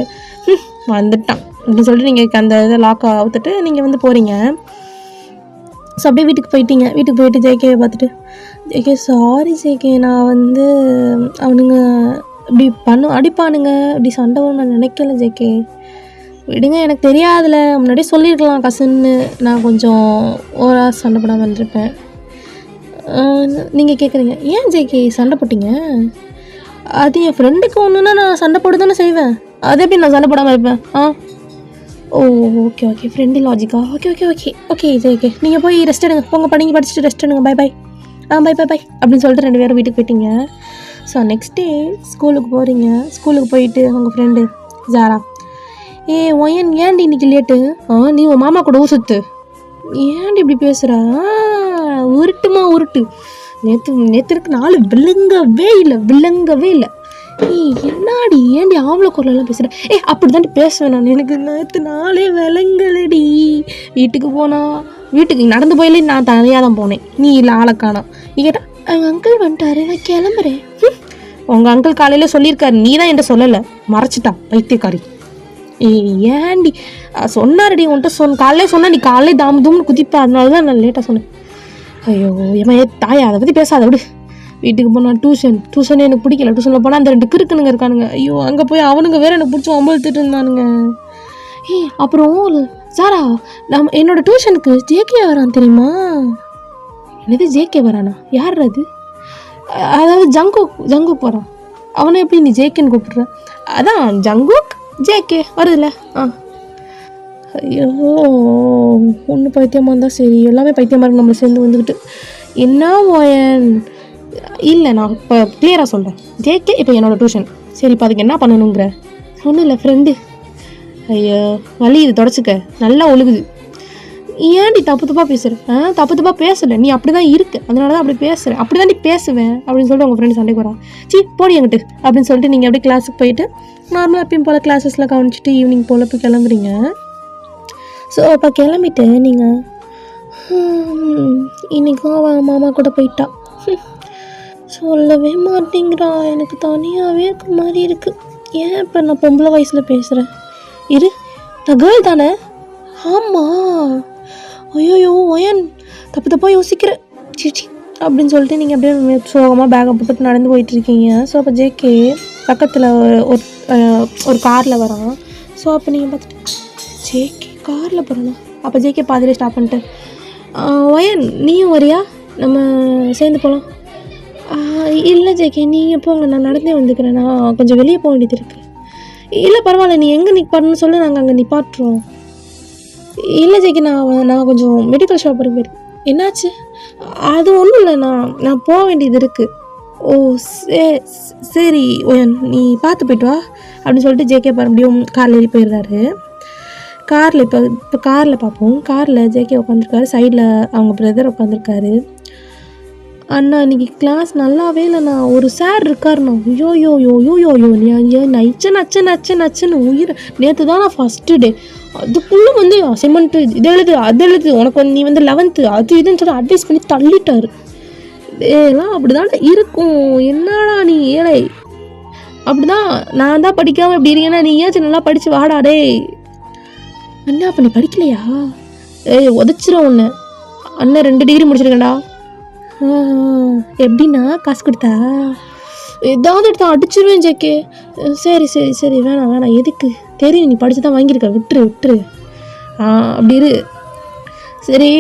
[SPEAKER 1] வந்துட்டான் அப்படின்னு சொல்லிட்டு நீங்கள் அந்த இதை லாக் அவுத்துட்டு நீங்கள் வந்து போகிறீங்க. ஸோ அப்படியே வீட்டுக்கு போயிட்டு ஜேகேவை பார்த்துட்டு, ஜேகே சாரி ஜேகே, நான் வந்து அவனுங்க இப்படி அடிப்பானுங்க, இப்படி சண்டை வரும் நான் நினைக்கல ஜேகே, விடுங்க, எனக்கு தெரியாதுல, முன்னாடியே சொல்லியிருக்கலாம் கசின்னு, நான் கொஞ்சம் ஓவரா சண்டை போடாமல் இருந்திருப்பேன். நீங்கள் கேட்குறீங்க ஏன் ஜேகே சண்டை போட்டிங்க? அது என் ஃப்ரெண்டுக்கு ஒன்றுனா நான் சண்டை போட தானே செய்வேன், அதே எப்படி நான் சண்டை போடாமல் இருப்பேன்? ஓகே ஃப்ரெண்டு லாஜிக்கா, ஓகே ஜேகே, நீங்கள் போய் ரெஸ்ட் எடுங்க, போங்க படிங்க, படிச்சுட்டு ரெஸ்ட் எடுங்க, பை அப்படின்னு சொல்லிட்டு 2 பேரும் வீட்டுக்கு போயிட்டீங்க. ஸோ நெக்ஸ்ட் டே ஸ்கூலுக்கு போகிறீங்க. ஸ்கூலுக்கு போயிட்டு உங்கள் ஃப்ரெண்டு ஜாரா, ஒயன் ஏன்டி இன்னைக்கு லேட்டு? நீ உன் மாமா கூட ஊசுத்து, ஏன்டி இப்படி பேசுகிறா? உருட்டு நேற்று நாள் விளங்கவே இல்லை. என்னாடி ஏன்டி ஆம்பளை குரலெல்லாம் பேசுகிறேன்? அப்படி தாண்டி பேசுவேன் நான், எனக்கு நேற்று நாளே விளங்கலடி. வீட்டுக்கு நடந்து போயிலே நான் தனியாக தான் போனேன், நீ இல்லை ஆளை காணோம். நீ கேட்டால் எங்கள் அங்கிள் வந்துட்டாரு, நான் கிளம்புறேன். உங்கள் அங்கிள் காலையில் சொல்லியிருக்காரு, நீ தான் என்கிட்ட சொல்லலை, மறைச்சிட்டா பைத்தியக்காரி. ஏன்டி சொன்னாரடி உன்கிட்ட காலையிலே சொன்னால் நீ காலையிலே தாமதும்னு குதிப்பா, அதனால தான் நான் லேட்டாக சொன்னேன். ஐயோ தாயா அதை பற்றி பேசாத விடு. வீட்டுக்கு போனால் டியூஷன் எனக்கு பிடிக்கல, டியூஷனில் போனால் அந்த 2 கிறுக்குனுங்க இருக்கானுங்க, ஐயோ அங்கே போய் அவனுங்க வேறு எனக்கு பிடிச்சி அம்பழுத்துட்டு இருந்தானுங்க. அப்புறம் சாரா, என்னோட டியூஷனுக்கு ஜேகே வரான் தெரியுமா? என்னது ஜேகே வரானா? யார் அது? அதாவது ஜங்குக் வரான். அவனை எப்படி நீ ஜேகேன்னு கூப்பிடுற? அதான் ஜங்குக் ஜேகே வருதுல்ல. ஐயோ ஒன்று பைத்தியமாக இருந்தால் சரி, எல்லாமே பைத்தியமாக இருக்கு நம்மளை சேர்ந்து வந்துக்கிட்டு. என்ன ஓயன்? இல்லை நான் இப்போ கிளியராக சொல்கிறேன், ஜேகே இப்போ என்னோடய டியூஷன். சரி இப்போ அதுக்கு என்ன பண்ணணுங்கிற? ஒன்றும் இல்லை ஃப்ரெண்டு. ஐயோ வலி, இது தொடச்சிக்க, நல்லா ஒழுகுது. ஏன்டி தப்பாக பேசுகிறேன்? தப்பாக பேசலை, நீ அப்படி தான் இருக்கு, அதனால தான் அப்படி பேசுகிறேன், அப்படி தான் நீ பேசுவேன் அப்படின்னு சொல்லிட்டு உங்கள் ஃப்ரெண்டு சண்டைக்கு வரான். போடி என்கிட்ட அப்படின்னு சொல்லிட்டு நீங்கள் அப்படியே கிளாஸுக்கு போயிட்டு நார்மலாக எப்பயும் போல் கிளாஸஸ்லாம் கவனிச்சிட்டு ஈவினிங் போல் போய் கிளம்புறீங்க. ஸோ அப்போ கிளம்பிட்டு நீங்கள் இன்றைக்கும் அவன் மாமா கூட போயிட்டா. சொல்லவே மாட்டேங்கிறா, எனக்கு தனியாகவே இருக்க மாதிரி இருக்குது. ஏன் இப்போ நான் பொம்பளை வயசில் பேசுகிறேன்? நான் கேர்ள் தானே? ஆமாம். ஐயோயோ ஒயன் தப்பாக யோசிக்கிறேன் சிச்சி அப்படின்னு சொல்லிட்டு நீங்கள் அப்படியே சோகமாக பேக்கை போட்டு நடந்து போயிட்டுருக்கீங்க. ஸோ அப்போ ஜேகே பக்கத்தில் ஒரு காரில் வரான். ஸோ அப்போ நீங்கள் பார்த்துட்டு ஜேகே காரில் போகிறோண்ணா. அப்போ ஜேகே பாதிலே ஸ்டாப் பண்ணிட்டு, ஒயன் நீயும் வரியா, நம்ம சேர்ந்து போகலாம். இல்லை ஜேகே நீங்கள் போங்க, நான் நடந்தே வந்துக்கிறேன், நான் கொஞ்சம் வெளியே போக வேண்டியது இருக்குது. இல்லை பரவாயில்ல, நீ எங்கே நிற்பாருன்னு சொல்லி நாங்கள் அங்கே நிப்பாட்டுறோம். இல்லை ஜேகே நான் கொஞ்சம் மெடிக்கல் ஷாப் போயிருக்கேன். என்னாச்சு? அது ஒன்றும் இல்லை, நான் போக வேண்டியது இருக்குது. ஓ சரி ஒயன் நீ பார்த்து போய்ட்டு வா அப்படின்னு சொல்லிட்டு ஜேகே மறுபடியும் காரில் ஏறி போயிடுறாரு. காரில் இப்போ காரில் பார்ப்போம். காரில் ஜேகே உட்காந்துருக்காரு, சைடில் அவங்க பிரதர் உட்காந்துருக்காரு. அண்ணா இன்னைக்கு கிளாஸ் நல்லாவே இல்லைண்ணா, ஒரு சார் இருக்காருண்ணா, யோயோயோயோயோயோ நீ அங்கே நச்சுன்னு உயிர். நேற்று தான் நான் ஃபஸ்ட்டு டே, அதுக்குள்ளே வந்து அசைன்மெண்ட்டு இது எழுது அது எழுது, உனக்கு வந்து நீ வந்து 11th அது இதுன்னு சொல்லி அட்வைஸ் பண்ணி தள்ளிட்டாரு. இதெல்லாம் அப்படி தானே இருக்கும், என்னடா நீ ஏழை.
[SPEAKER 2] அப்படிதான் நான் தான் படிக்காமல் இப்படி இருக்கேன்னா நீ ஏன் நல்லா படித்து வாடா டே. அண்ணா அப்போ நீ படிக்கலையா? ஏய் உதச்சிரும் ஒன்று. அண்ணன் 2 டிகிரி முடிச்சிருக்கேன்டா. எப்படின்னா காசு கொடுத்தா? ஏதாவது எடுத்தா அடிச்சிருவேன் ஜேகே. சரி சரி சரி வேணாம் எதுக்கு, தெரியும் நீ படித்து தான் வாங்கியிருக்க, விட்டுரு. அப்படி இரு. சரி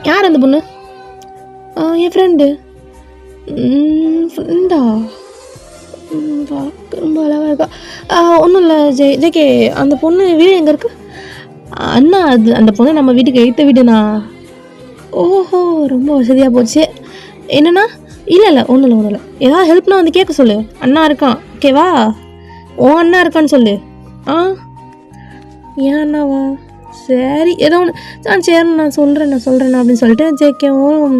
[SPEAKER 2] யார் அந்த பொண்ணு? என் ஃப்ரெண்டா? ரொம்ப அழகாக இருக்கா. ஒன்றும் இல்லை ஜேகே, அந்த பொண்ணு வீடு எங்கே இருக்குது? அண்ணா அந்த பொண்ணு நம்ம வீட்டுக்கு எழுத்த வீடுண்ணா. ஓஹோ ரொம்ப வசதியாக போச்சு. என்னண்ணா? இல்லை ஒன்றும் இல்லை. ஏதாவது ஹெல்ப்னா வந்து கேட்க சொல்லு, அண்ணா இருக்கான். ஓகேவா? அண்ணா இருக்கான்னு சொல்லு. ஏன் அண்ணாவா? சரி ஏதோ ஒன்று சரி நான் சொல்கிறேன் அப்படின்னு சொல்லிட்டு ஜேகேவும்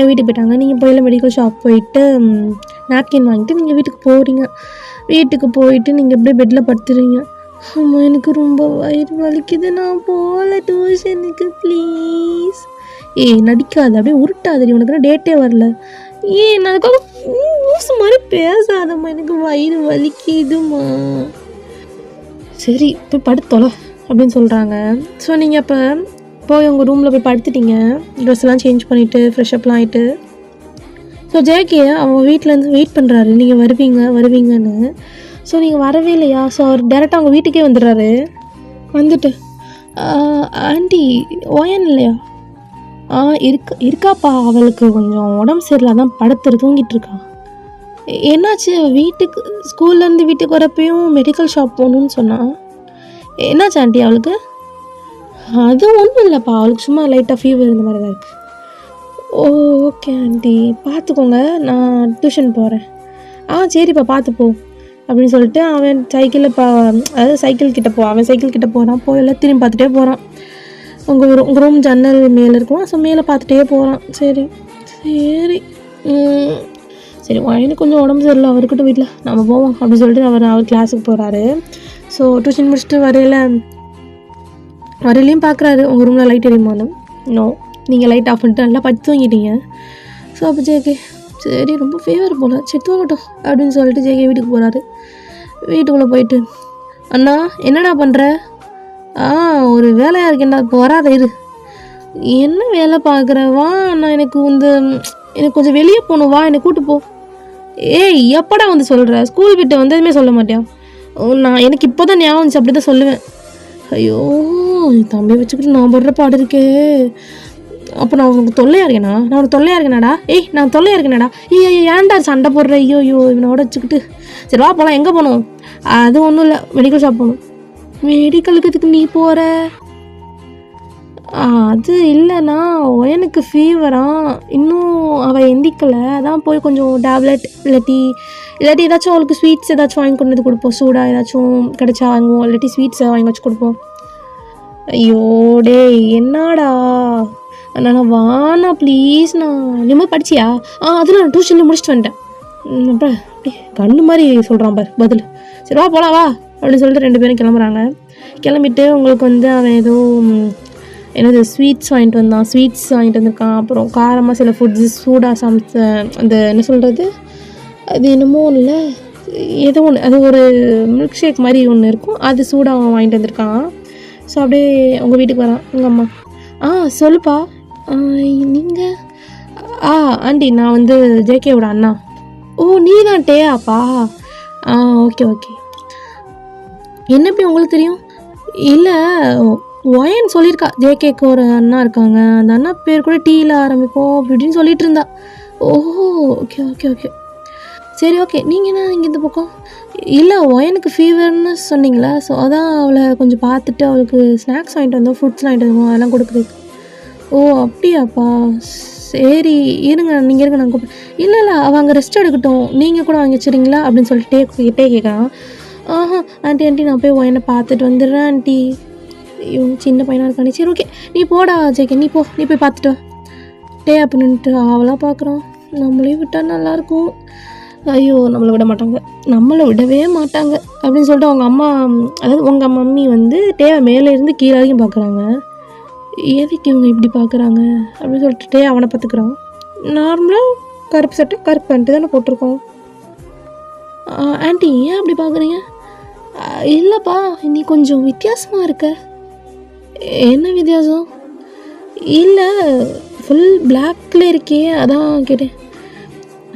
[SPEAKER 2] வீட்டுக்கு போயிட்டாங்க. நீங்கள் போயில மெடிக்கல் ஷாப் போயிட்டு நாப்கின் வாங்கிட்டு நீங்கள் வீட்டுக்கு போகிறீங்க. வீட்டுக்கு போயிட்டு நீங்கள் எப்படியே பெட்டில் படுத்துறீங்க. அம்மா எனக்கு ரொம்ப வயிறு வலிக்குது, நான் போகல டியூஷனுக்கு ப்ளீஸ். நடிக்காது, அப்படியே உருட்டாது, உனக்கு டேட்டே வரல. நான் அதுக்காக ஊசு மாதிரி பேசாதம்மா, எனக்கு வயிறு வலிக்குதுமா. சரி போய் படுத்தோல அப்படின்னு சொல்கிறாங்க. ஸோ நீங்கள் அப்போ போய் உங்கள் ரூமில் போய் படுத்துட்டீங்க, ட்ரெஸ்லாம் சேஞ்ச் பண்ணிவிட்டு ஃப்ரெஷ்அப்லாம் ஆகிட்டு. ஸோ ஜேகே அவங்க வீட்டிலேருந்து வெயிட் பண்ணுறாரு, நீங்கள் வருவீங்கன்னு. ஸோ நீங்கள் வரவே இல்லையா? ஸோ அவர் டேரெக்டாக அவங்க வீட்டுக்கே வந்துடுறாரு. வந்துட்டு ஆண்டி ஓயன் இல்லையா? இருக்காப்பா, அவளுக்கு கொஞ்சம் உடம்பு சரியில்லை, தான் தூங்கிட்டு இருக்கா. என்னாச்சு? வீட்டுக்கு ஸ்கூல்லேருந்து வீட்டுக்கு வரப்பையும் மெடிக்கல் ஷாப் போகணுன்னு சொன்னான். என்னாச்சு ஆண்டி அவளுக்கு? அது ஒன்றும் இல்லைப்பா, அவளுக்கு சும்மா லைட்டாக ஃபீவர் இந்த மாதிரி தான் இருக்குது. ஓகே ஆண்டி பார்த்துக்கோங்க, நான் டியூஷன் போகிறேன். சரிப்பா பார்த்துப்போ அப்படின்னு சொல்லிட்டு அவன் சைக்கிள் கிட்டே போகிறான். போயெல்லாம் திரும்பி பார்த்துட்டே போகிறான். உங்கள் ரூம் ஜன்னல் மேலே இருக்கும், ஸோ மேலே பார்த்துட்டே போகிறான். சரி எனக்கு கொஞ்சம் உடம்பு சரியில்லை, அவர்கிட்ட வீட்டில் நம்ம போவோம் அப்படின்னு சொல்லிட்டு அவர் கிளாஸுக்கு போகிறாரு. ஸோ டியூஷன் முடிச்சுட்டு வரையிலையும் பார்க்குறாரு உங்கள் ரூமில் லைட் எரியுமான்னு. நோ, நீங்கள் லைட் ஆஃப் பண்ணிட்டு நல்லா படுத்து தூங்கிட்டீங்க. ஸோ அப்போ ஜேகே சரி ரொம்ப ஃபீவர் போல், சரி தூங்கட்டும் அப்படின்னு சொல்லிட்டு ஜேகே வீட்டுக்கு போகிறாரு. வீட்டுக்குள்ளே போயிட்டு அண்ணா என்னடா பண்ணுற? ஒரு வேலையாக இருக்கேன்டா, இப்போ வராத இரு. என்ன வேலை பார்க்குற? வா நான் எனக்கு கொஞ்சம் வெளியே போகணும், வா என்னை கூப்பிட்டு போ. எப்படா வந்து சொல்கிற? ஸ்கூல் விட்டு வந்ததுமே சொல்ல மாட்டியா? எனக்கு இப்போ தான் ஞாபகம் வந்துச்சு, அப்படி தான் சொல்லுவேன். ஐயோ தம்பியை வச்சுக்கிட்டு நான் படுற பாடு இருக்கே. அப்போ நான் உனக்கு தொல்லையாக இருக்கேனா? நான் உனக்கு தொல்லையாக இருக்கேனாடா? நான் தொல்லையாக இருக்கேனாடா? ஏன்டா சண்டை போடுற? ஐயோ இவனோட வச்சுக்கிட்டு. சரி வா போகலாம். எங்கே போகணும்? அது ஒன்றும் இல்லை, மெடிக்கல் ஷாப் போகணும். மெடிக்கலுக்கு இதுக்கு நீ போகிற? அது இல்லைண்ணா, எனக்கு ஃபீவரா, இன்னும் அவள் எந்திக்கலை, அதான் போய் கொஞ்சம் டேப்லெட் இல்லாட்டி ஏதாச்சும் அவளுக்கு ஸ்வீட்ஸ் ஏதாச்சும் வாங்கி கொண்டு வந்து கொடுப்போம், சூடாக ஏதாச்சும் கிடச்சா வாங்குவோம், இல்லாட்டி ஸ்வீட்ஸ் வாங்கி வச்சு கொடுப்போம். ஐயோ டே என்னடா அண்ணா வாண்ணா ப்ளீஸ்ண்ணா. நீ மாதிரி படிச்சியா? அதில் நான் டியூஷனில் முடிச்சுட்டு வந்துட்டேன். அப்புறம் அப்படியே கண்ணு மாதிரி சொல்கிறான் பார் பதில். சரி வா போகலாம் வா அப்படின்னு சொல்லிட்டு 2 பேரும் கிளம்புறாங்க. கிளம்பிட்டு உங்களுக்கு அவன் ஏதோ ஸ்வீட்ஸ் வாங்கிட்டு வந்திருக்கான். அப்புறம் காரமாக சில ஃபுட்ஸு சூடாக சமைச்ச அந்த என்ன சொல்கிறது, அது என்னமோ இல்லை, ஏதோ ஒன்று, அது ஒரு மில்க் ஷேக் மாதிரி ஒன்று இருக்கும், அது சூடாக வாங்கிட்டு வந்திருக்கான். ஸோ அப்படியே உங்கள் வீட்டுக்கு வரான் உங்கள் அம்மா. சொல்லுப்பா. நீங்கள்? ஆண்டி நான் ஜேகேவோட அண்ணா. நீ தான் டேயாப்பா? ஓகே என்னப்பி உங்களுக்கு தெரியும்? இல்லை ஒயன்னு சொல்லியிருக்கா, ஜேகேக்கு ஒரு அண்ணா இருக்காங்க, அந்த அண்ணா பேர் கூட டீயில் ஆரம்பிப்போம் அப்படின்னு சொல்லிட்டு இருந்தா. ஓகே சரி ஓகே. நீங்கள் என்ன இங்கே இந்த பக்கம்? இல்லை ஒயனுக்கு ஃபீவர்னு சொன்னீங்களா, ஸோ அதான் அவளை கொஞ்சம் பார்த்துட்டு அவளுக்கு ஸ்நாக்ஸ் வாங்கிட்டு வந்தோம், ஃப்ரூட்ஸ் வாங்கிட்டு வந்தோம், அதெல்லாம் கொடுக்குறதுக்கு. அப்படியாப்பா? சரி இருங்க, நீங்கள் இருங்க நான் கூப்பிட்டு. இல்லை அவள் அங்கே ரெஸ்ட் எடுக்கட்டும், நீங்கள் கூட வாங்கி வச்சுறீங்களா அப்படின்னு சொல்லிட்டு கேட்குறான். ஆண்டி நான் போய் ஒயனை பார்த்துட்டு வந்துடுறேன் ஆண்டி. இவங்க சின்ன பையனாக இருக்கானே. சரி ஓகே நீ போடா ஜேகே, நீ போய் பார்த்துட்டு டே அப்படின்ட்டு அவளாக பார்க்குறான். நம்மளே விட்டால் நல்லாயிருக்கும். ஐயோ நம்மளை விடவே மாட்டாங்க அப்படின்னு சொல்லிட்டு அவங்க அம்மா, அதாவது உங்கள் மம்மி டேவை மேலே இருந்து கீழே வரைக்கும் பார்க்குறாங்க. எதுக்கு இவங்க இப்படி பார்க்குறாங்க அப்படின்னு சொல்லிட்டு டே அவனை பார்த்துக்குறான். நார்மலாக கருப்பு சட்டை கருப்பு பேண்ட்டு தானே போட்டிருக்கோம். ஆண்டி ஏன் அப்படி பார்க்குறீங்க? இல்லைப்பா, நீ கொஞ்சம் வித்தியாசமாக இருக்க. என்ன வித்தியாசம்? இல்லை, ஃபுல் பிளாக்ல இருக்கே, அதான் கேட்டேன்.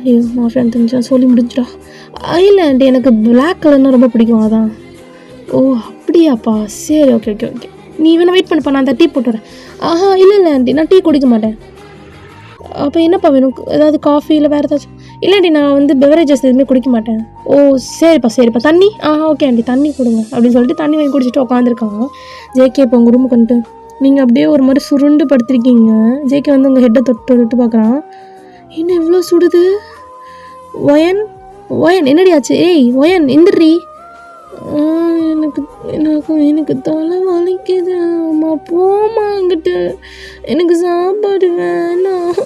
[SPEAKER 2] ஐயோ நான் ஃப்ரெண்ட் தெரிஞ்சா சொல்லி முடிஞ்சிடா. இல்லை ஆண்டி, எனக்கு பிளாக் கலர்னால் ரொம்ப பிடிக்கும், அதான். ஓ அப்படியாப்பா, சரி ஓகே ஓகே ஓகே. நீ வேணா வெயிட் பண்ணப்பா, நான் அந்த டீ போட்டு வரேன். இல்லை ஆண்டி, நான் டீ குடிக்க மாட்டேன். அப்போ என்னப்பா வேணும்? ஏதாவது காஃபி இல்லை வேறு ஏதாச்சும்? இல்லைண்டி, நான் பெவரேஜஸ் எதுவுமே குடிக்க மாட்டேன். ஓ சரிப்பா. தண்ணி? ஓகே ஆண்டி, தண்ணி கொடுங்க அப்படின்னு சொல்லிட்டு தண்ணி வாங்கி குடிச்சிட்டு உட்காந்துருக்காங்க. ஜேகே இப்போ உங்கள் ரூமுக்கு வந்துட்டு நீங்கள் அப்படியே ஒரு மாதிரி சுருண்டு படுத்திருக்கீங்க. ஜேகே உங்கள் ஹெட்டை தொட்டு பார்க்குறான். என்ன இவ்வளோ சுடுது? ஒயன் என்னடி ஆச்சு? ஏய் ஒயன் எந்திரி. எனக்கு தலை வலிக்குது. அம்மா போமா அங்கிட்டு, எனக்கு சாப்பாடு வேணாம்,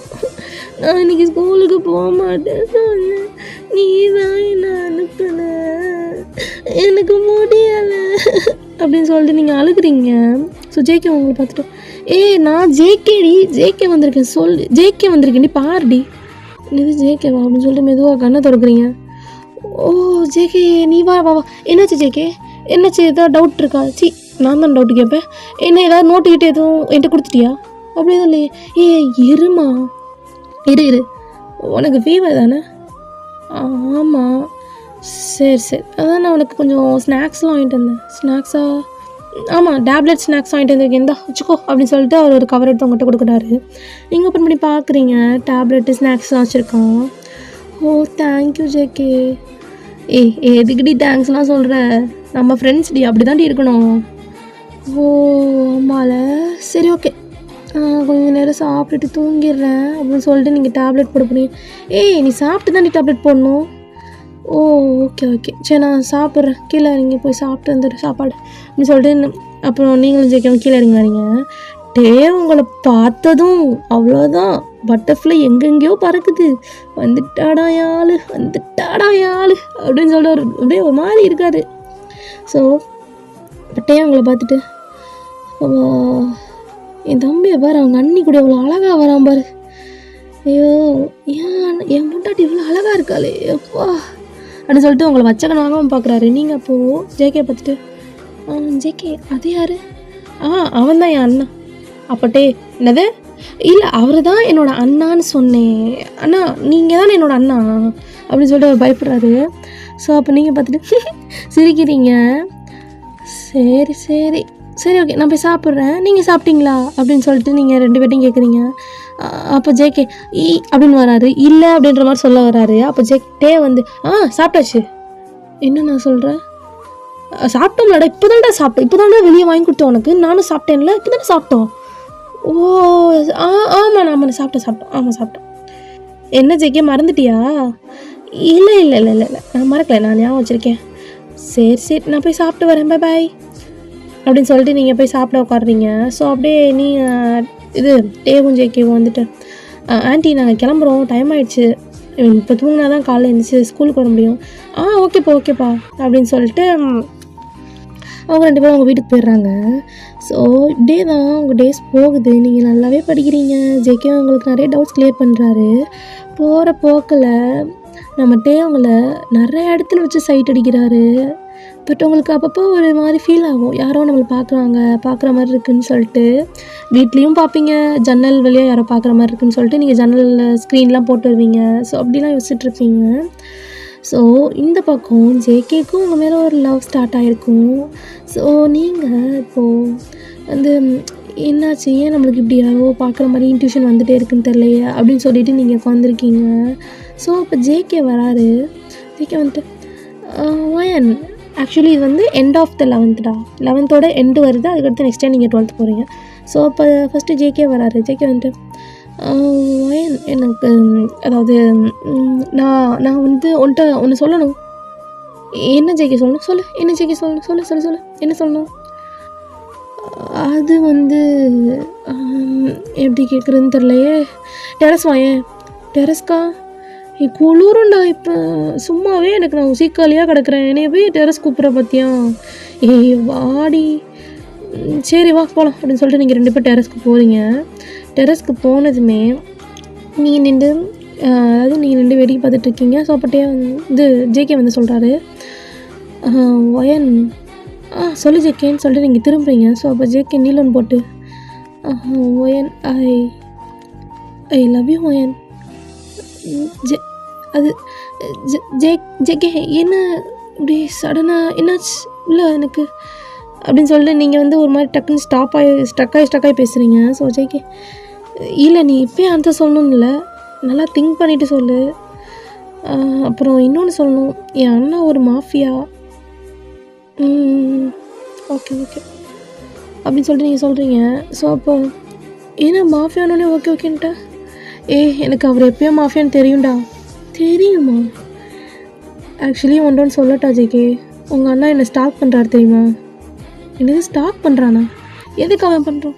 [SPEAKER 2] நான் இன்னைக்கு ஸ்கூலுக்கு போக மாட்டேன் சொன்னேன், நீ தான் என்ன அனுப்புன, எனக்கு முடியலை அப்படின்னு சொல்லிட்டு நீங்கள் அழுகுறீங்க. ஸோ ஜேகே உங்களை பார்த்துட்டு, நான் ஜேகே வந்திருக்கேன் சொல்லு, ஜேகே வந்திருக்கேன் பாருடி. இது ஜேகேவா அப்படின்னு சொல்லிட்டு மெதுவாக கண்ணை திறக்கிறீங்க. ஓ ஜேகே நீ வா. என்னாச்சு ஜேகே? என்னாச்சு? ஏதாவது டவுட் இருக்கா? நான் தான் டவுட்டு கேட்பேன். என்ன ஏதாவது நோட்டுக்கிட்ட எதுவும் என்கிட்ட கொடுத்துட்டியா? அப்படி எதுவும் இல்லையே. இருமா இரு, உனக்கு ஃபீவர் தானே? ஆமாம். சரி அதான் நான் உனக்கு கொஞ்சம் ஸ்நாக்ஸ்லாம் வாங்கிட்டு வந்தேன். ஸ்நாக்ஸா? ஆமாம், டேப்லெட் ஸ்நாக்ஸ் வாங்கிட்டு வந்திருக்கேன், இந்தா வச்சுக்கோ அப்படின்னு சொல்லிட்டு அவர் ஒரு கவர் எடுத்து உங்கள்கிட்ட கொடுக்குறாரு. நீங்கள் ஓப்பன் பண்ணி பார்க்குறீங்க, டேப்லெட்டு ஸ்நாக்ஸ்லாம் வச்சுருக்கான். ஓ தேங்க்யூ ஜேகே. எதுக்குடி தேங்க்ஸ்லாம் சொல்கிற? நம்ம ஃப்ரெண்ட்ஸ்டி, அப்படி தாண்டி இருக்கணும். ஓ ஆமால, சரி ஓகே, கொஞ்சம் நேரம் சாப்பிட்டுட்டு தூங்கிடுறேன் அப்படின்னு சொல்லிட்டு நீங்கள் டேப்லெட் போட போறீங்க. நீ சாப்பிட்டு தாண்டி டேப்லெட் போடணும். ஓ ஓகே சரி, நான் சாப்பிட்றேன், கீழே இறங்கி போய் சாப்பிட்டு வந்துடு சாப்பாடு அப்படின்னு சொல்லிட்டு அப்புறம் நீங்களும் ஜெயிக்கவும் கீழே இறங்கி வரீங்க. உங்களை பார்த்ததும் அவ்வளோதான், பட்டர்ஃப்ளை எங்கெங்கேயோ பறக்குது. வந்துட்டாடா யாழ் அப்படின்னு சொல்லிட்டு அப்படியே ஒரு மாதிரி இருக்காரு. ஸோ உங்களை பார்த்துட்டு, என் தம்பியை பாரு, அவங்க அண்ணி கூட இவ்வளோ அழகாக வரான் பாரு. ஐயோ என் முட்டாட்டி இவ்வளோ அழகாக இருக்காளே எப்பா அப்படின்னு சொல்லிட்டு உங்களை வச்சக்கணும் வாங்காமல் பார்க்குறாரு. நீங்கள் அப்போது ஜேகே பார்த்துட்டு, ஜேகே அது யார்? அவன் தான் என் அண்ணா. அப்பட்டே என்னது? இல்லை அவர் தான் என்னோடய அண்ணான்னு சொன்னேன். அண்ணா நீங்கள் தானே என்னோடய அண்ணா அப்படின்னு சொல்லிட்டு அவர் பயப்படுறாரு. ஸோ அப்போ நீங்கள் பார்த்துட்டு சிரிக்கிறீங்க. சரி ஓகே, நான் போய் சாப்பிட்றேன், நீங்கள் சாப்பிட்டீங்களா அப்படின்னு சொல்லிட்டு நீங்கள் 2 பேர்ட்டையும் கேட்குறீங்க. அப்போ ஜேகே அப்படின்னு வராரு. இல்லை அப்படின்ற மாதிரி சொல்ல வராரு. அப்போ ஜேகே சாப்பிட்டாச்சு. என்ன நான் சொல்கிறேன்? சாப்பிட்டோம்லடா, இப்போ தான்டா வெளியே வாங்கி கொடுத்தோம் உனக்கு, நானும் சாப்பிட்டேன்ல, இப்போ தானே சாப்பிட்டோம். ஓ ஆமாம் சாப்பிட்டோம். என்ன ஜேகே மறந்துட்டியா? இல்லை நான் மறக்கலை, நான் ஞாபகம் வச்சுருக்கேன். சரி நான் போய் சாப்பிட்டு வரேன், பாய் அப்படின்னு சொல்லிட்டு நீங்கள் போய் சாப்பிட உட்காடுறீங்க. ஸோ அப்படியே டேவும் ஜேகேவும் வந்துட்டு, ஆண்டி நாங்கள் கிளம்புறோம், டைம் ஆகிடுச்சு, இப்போ தூங்கினா தான் காலைல எழுந்திரிச்சு ஸ்கூலுக்கு வர முடியும். ஓகேப்பா அப்படின்னு சொல்லிட்டு அவங்க 2 பேரும் அவங்க வீட்டுக்கு போயிடுறாங்க. ஸோ இப்படியே தான் உங்கள் டேஸ் போகுது. நீங்கள் நல்லாவே படிக்கிறீங்க. ஜேகே உங்களுக்கு நிறைய டவுட்ஸ் கிளியர் பண்ணுறாரு. போகிற போக்கில் நம்ம அவங்கள நிறைய இடத்துல வச்சு சைட் அடிக்கிறாரு. பட் உங்களுக்கு அப்பப்போ ஒரு மாதிரி ஃபீல் ஆகும், யாரோ நம்மளை பார்க்குற மாதிரி இருக்குதுன்னு சொல்லிட்டு. வீட்லேயும் பார்ப்பீங்க, ஜன்னல் வழியாக யாரோ பார்க்குற மாதிரி இருக்குதுன்னு சொல்லிட்டு நீங்கள் ஜன்னலில் ஸ்க்ரீன்லாம் போட்டு வருவீங்க. ஸோ அப்படிலாம் யோசிச்சுட்ருப்பீங்க. ஸோ இந்த பக்கம் ஜேகேக்கும் உங்கள் மேலே ஒரு லவ் ஸ்டார்ட் ஆகிருக்கும். ஸோ நீங்கள் இப்போது என்னாச்சு, ஏன் நம்மளுக்கு இப்படி யாரோ பார்க்குற மாதிரி இன்ட்யூஷன் வந்துகிட்டே இருக்குன்னு தெரியலையே அப்படின்னு சொல்லிட்டு நீங்கள் உட்காந்துருக்கீங்க. ஸோ அப்போ ஜேகே வராரு. ஜேகே வந்துட்டு, ஒயன் ஆக்சுவலி இது end of the 11th end வருது, அதுக்கடுத்து நெக்ஸ்ட் டைம் நீங்கள் 12th போகிறீங்க. ஸோ அப்போ ஃபஸ்ட்டு ஜேகே வராரு. ஜேகே வந்துட்டு, எனக்கு அதாவது நான் உன்கிட்ட ஒன்று சொல்லணும். என்ன ஜேகே சொல்லணும்? சொல்லு. என்ன ஜேகே சொல்லணும்? சொல்லு என்ன சொல்லணும்? அது எப்படி கேட்குறதுன்னு தெரிலையே. டெரஸ் வாயேன். டெரஸ்க்கா? குளிருண்டா, இப்போ சும்மாவே எனக்கு நான் சீக்காலியாக கிடக்குறேன், என்னைய போய் டெரஸ் கூப்பிட்ற பார்த்தியா? வாடி. சரி வா போகலாம் அப்படின்னு சொல்லிட்டு நீங்கள் 2 பேர் டெரஸ்க்கு போகிறீங்க. டெரஸ்க்கு போனதுமே நீ நின்று அதாவது நீங்கள் 2 வேடிக்கை பார்த்துட்ருக்கீங்க. ஸோ அப்போட்டே வந்து ஜேகே வந்து சொல்கிறாரு, ஒயன் சொல்லு ஜேகேன்னு சொல்லிட்டு நீங்கள் திரும்புறீங்க. ஸோ அப்போ ஜேகே நீலன் போட்டு wine I love you wine. அது ஜேகே என்ன இப்படி சடனாக என்னாச்சு இல்லை எனக்கு அப்படின்னு சொல்லிட்டு நீங்கள் வந்து ஒரு மாதிரி டக்குன்னு ஸ்டக்காகி பேசுகிறீங்க. ஸோ ஜேகே இல்லை நீ இப்போயே ஆன்சர் சொல்லணும்னு இல்லை, நல்லா திங்க் பண்ணிவிட்டு சொல்லு. அப்புறம் இன்னொன்று சொல்லணும், என் அண்ணா ஒரு மாஃபியா. ஓகே அப்படின்னு சொல்லிட்டு நீங்கள் சொல்கிறீங்க. ஸோ அப்போ ஏன்னா மாஃபியானோடனே ஓகேன்ட்டா? எனக்கு அவர் எப்போயோ மாஃபியான்னு தெரியும்டா. தெரியுமா? ஆக்சுவலி ஒன்று சொல்லட்டா ஜேகே, உங்கள் அண்ணா என்னை ஸ்டாக் பண்ணுறாரு தெரியுமா? என்னது ஸ்டாக் பண்ணுறானா? எதுக்கு அவன் பண்ணுறான்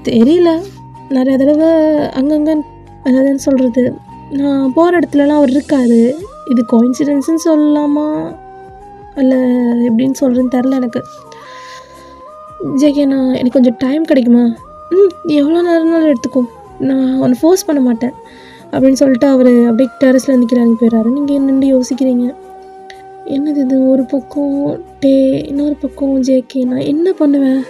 [SPEAKER 2] தெரியல. நிறைய தடவை அங்கங்கே அதாவதுன்னு சொல்கிறது, நான் போகிற இடத்துலலாம் அவர் இருக்காரு. இது கோயின்சிடென்ஸ்ன்னு சொல்லலாமா இல்லை எப்படின்னு சொல்கிறேன்னு தெரில எனக்கு. ஜேகே எனக்கு கொஞ்சம் டைம் கிடைக்குமா? நீ எவ்வளோ நேரம்னாலும் எடுத்துக்கோ, நான் ஒன்று ஃபோர்ஸ் பண்ண மாட்டேன் அப்படின்னு சொல்லிட்டு அவர் அப்படியே டெரஸில் நிற்கிறாங்க போயிடுறாரு. நீங்கள் நின்று யோசிக்கிறீங்க, என்னது இது, ஒரு பக்கம் இன்னொரு பக்கம் ஜேகே, நான் என்ன பண்ணுவேன்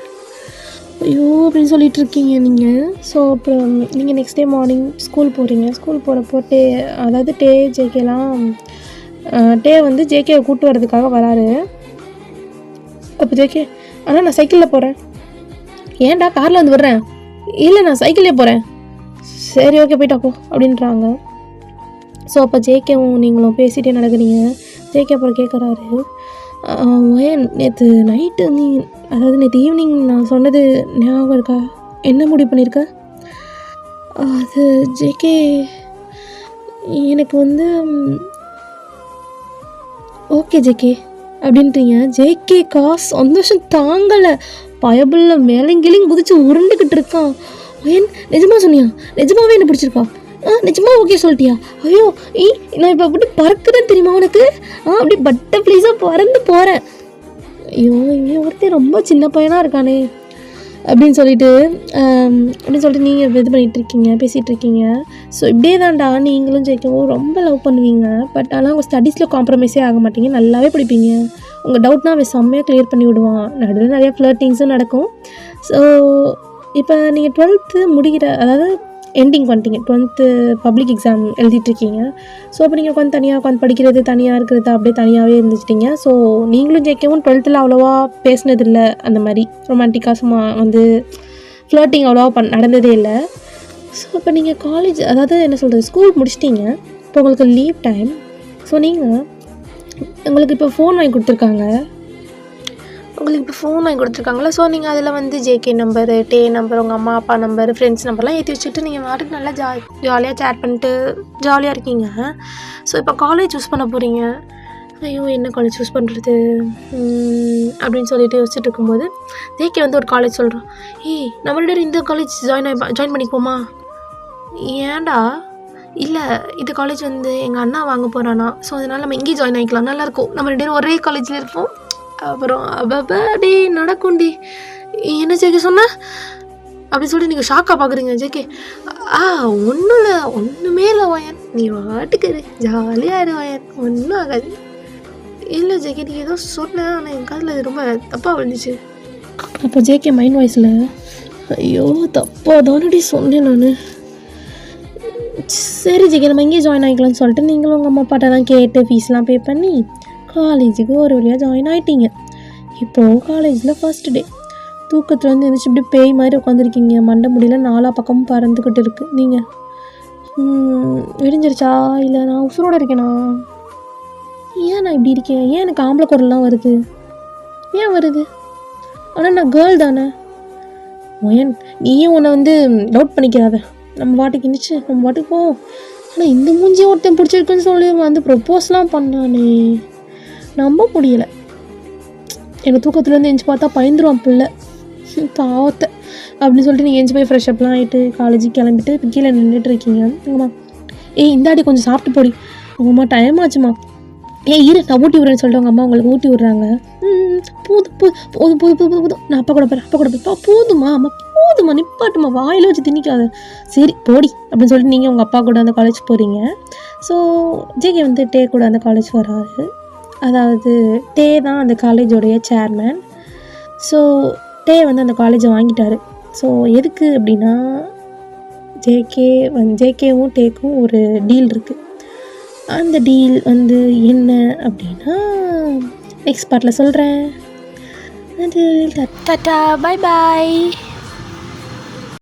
[SPEAKER 2] ஐயோ அப்படின்னு சொல்லிட்டு இருக்கீங்க நீங்கள். ஸோ அப்புறம் நீங்கள் நெக்ஸ்ட் டே மார்னிங் ஸ்கூல் போகிறீங்க. ஸ்கூல் போகிறப்போ அதாவது ஜேகேலாம் வந்து ஜேகேவை கூப்பிட்டு வர்றதுக்காக வராரு. அப்போ ஜேகே, ஆனால் நான் சைக்கிளில் போகிறேன். ஏன்டா காரில் வந்து விடுறேன்? இல்லை நான் சைக்கிள்லேயே போகிறேன். சரி ஓகே போயிட்டாப்போ அப்படின்றாங்க. ஸோ அப்போ ஜேகேவும் நீங்களும் பேசிகிட்டே நடக்கிறீங்க. ஜேகே அப்புறம் கேட்குறாரு, ஒயன் நேற்று நைட்டு அதாவது நேற்று ஈவினிங் நான் சொன்னது ஞாபகம் இருக்கா? என்ன முடிவு பண்ணியிருக்க? அது ஜேகே எனக்கு வந்து ஓகே ஜேகே அப்படின்றீங்க. ஜேகேக்கா சந்தோஷம் தாங்கலை, பயபுள்ள மேலங்கிலையும் குதிச்சு உருண்டுக்கிட்டு இருக்கான். ஒயன் நிஜமா சொன்னியா? நிஜமாவே என்ன பிடிச்சிருக்கா? நிஜமா ஓகே சொல்லிட்டியா? ஐயோ நான் இப்போ அப்படி பறக்குறேன் தெரியுமா உனக்கு? அப்படி பட்டர்ஃப்ளைஸாக பறந்து போகிறேன். ஐயோ இங்கே ஒருத்தர் ரொம்ப சின்ன பையனாக இருக்கானே அப்படின்னு சொல்லிட்டு நீங்கள் இது பண்ணிகிட்ருக்கீங்க, பேசிகிட்ருக்கீங்க. ஸோ இப்படியே தான்டா நீங்களும் ஜெயிக்கவும் ரொம்ப லவ் பண்ணுவீங்க. பட் ஆனால் உங்கள் ஸ்டடீஸில் காம்ப்ரமைஸே ஆக மாட்டீங்க, நல்லாவே படிப்பீங்க. உங்கள் டவுட்னால் அவன் செம்மையாக கிளியர் பண்ணி விடுவான். நடுவில் நிறையா ஃப்ளர்ட்டிங்ஸும் நடக்கும். ஸோ இப்போ நீங்கள் 12th முடிகிற அதாவது எண்டிங் பண்ணிட்டீங்க, 12th பப்ளிக் எக்ஸாம் எழுதிட்டுருக்கீங்க. ஸோ அப்போ நீங்கள் உட்காந்து படிக்கிறது தனியாக இருக்கிறது அப்படியே தனியாகவே இருந்துச்சிட்டிங்க. ஸோ நீங்களும் ஜெயிக்கவும் 12th அவ்வளோவா பேசினதில்லை, அந்த மாதிரி ரொமான்டிக்காக சும்மா வந்து ஃப்ளர்ட்டிங் அவ்வளோவா நடந்ததே இல்லை. ஸோ இப்போ நீங்கள் காலேஜ் அதாவது என்ன சொல்கிறது ஸ்கூல் முடிச்சிட்டிங்க. இப்போ உங்களுக்கு லீவ் டைம். ஸோ உங்களுக்கு இப்போ ஃபோன் வாங்கி கொடுத்துருக்காங்களா? ஸோ நீங்கள் அதில் வந்து ஜேகே நம்பரு, நம்பர், உங்கள் அம்மா அப்பா நம்பர், ஃப்ரெண்ட்ஸ் நம்பர்லாம் ஏற்றி வச்சுட்டு நீங்கள் வாட்டுக்கு நல்லா ஜாலியாக சேட் பண்ணிட்டு ஜாலியாக இருக்கீங்க. ஸோ இப்போ காலேஜ் சூஸ் பண்ண போகிறீங்க. ஐயோ என்ன காலேஜ் சூஸ் பண்ணுறது அப்படின்னு சொல்லிட்டு யோசிச்சுட்டு இருக்கும்போது ஜேகே வந்து ஒரு காலேஜ் சொல்கிறோம். நம்ம 2 பேரும் இந்த காலேஜ் ஜாயின் பண்ணிப்போமா? ஏன்டா? இல்லை இந்த காலேஜ் வந்து எங்கள் அண்ணா வாங்க போகிறானா, ஸோ அதனால் நம்ம இங்கேயும் ஜாயின் ஆகிக்கலாம், நல்லாயிருக்கும், நம்ம 2 பேரும் ஒரே காலேஜில் இருப்போம். அப்புறம் டே நடக்கும்டி, என்ன ஜேகே சொன்ன அப்படி சொல்லிட்டு நீங்கள் ஷாக்காக பார்க்குறீங்க. ஜேகே ஒன்றுமே இல்லை ஒயன், நீ வாட்டுக்கு ஜாலியாக இரு ஒயன், ஒன்றும் ஆகாது. இல்லை ஜேகே நீங்கள் ஏதோ சொன்ன, ஆனால் என் காதில் அது ரொம்ப தப்பாக விழுந்துச்சு. அப்போ ஜேகே மைண்ட் வாய்ஸில், ஐயோ தப்பாக தானடி சொன்னேன் நான். சரி ஜேகே நம்ம இங்கேயே ஜாயின் ஆகிக்கலாம்னு சொல்லிட்டு நீங்களும் உங்கள் அம்மா அப்பாட்டெல்லாம் கேட்டு ஃபீஸ்லாம் பே பண்ணி காலேஜுக்கு ஒரு வழியாக ஜாயின் ஆகிட்டீங்க. இப்போது காலேஜில் ஃபர்ஸ்ட் டே. தூக்கத்தில் வந்து எழுந்திரிச்சு இப்படி பேய் மாதிரி உட்காந்துருக்கீங்க. மண்டை முடியல 4 பக்கமும் பறந்துக்கிட்டு இருக்குது. நீங்கள் விடிஞ்சிருச்சா இல்லை நான் உசுரோடு இருக்கேனா? ஏன் நான் இப்படி இருக்கேன்? ஏன் எனக்கு ஆம்பளை குரல்லாம் வருது? ஏன் வருது? ஆனால் நான் கேர்ள் தானே. ஒயன் நீயும் உன்னை வந்து டவுட் பண்ணிக்கிறாத, நம்ம வாட்டுக்கு இருந்துச்சு நம்ம வாட்டுக்கு போவோம். ஆனால் இந்த மூஞ்சியை ஒருத்தன் பிடிச்சிருக்குன்னு சொல்லி வந்து ப்ரொப்போஸ்லாம் பண்ணானே, நம்ப முடியலை. எனக்கு தூக்கத்துலேருந்து எஞ்சி பார்த்தா பயந்துருவான் பிள்ளை பாவத்தை அப்படின்னு சொல்லிட்டு நீங்கள் எஞ்சி போய் ஃப்ரெஷ்அப்லாம் ஆகிட்டு காலேஜுக்கு கிளம்பிட்டு இப்போ கீழே நின்றுட்டு இருக்கீங்க. அம்மா இந்தாடி கொஞ்சம் சாப்பிட்டு போடி. உங்கம்மா டைம் ஆச்சுமா. இரு நான் ஊட்டி விட்றேன்னு சொல்லிட்டு உங்கள் அம்மா உங்களுக்கு ஊட்டி விட்றாங்க. போதும் போதும் போதும் போதும் போதும் போதும் நான் அப்பா கூட போகிறேன் போதுமா அம்மா போதுமா நிப்பாட்டுமா வாயில் வச்சு திணிக்காது. சரி போடி அப்படின்னு சொல்லிட்டு நீங்கள் உங்கள் அப்பா கூட அந்த காலேஜ் போகிறீங்க. ஸோ ஜேகே வந்து டே கூட அந்த காலேஜ் வராரு. அதாவது டே தான் அந்த காலேஜோடைய சேர்மேன். ஸோ டே வந்து அந்த காலேஜை வாங்கிட்டாரு. ஸோ எதுக்கு அப்படின்னா ஜேகேவும் டேக்கும் ஒரு டீல் இருக்குது. அந்த டீல் வந்து என்ன அப்படின்னா நெக்ஸ்ட் பார்ட்டில் சொல்கிறேன்.
[SPEAKER 1] Tata bye bye.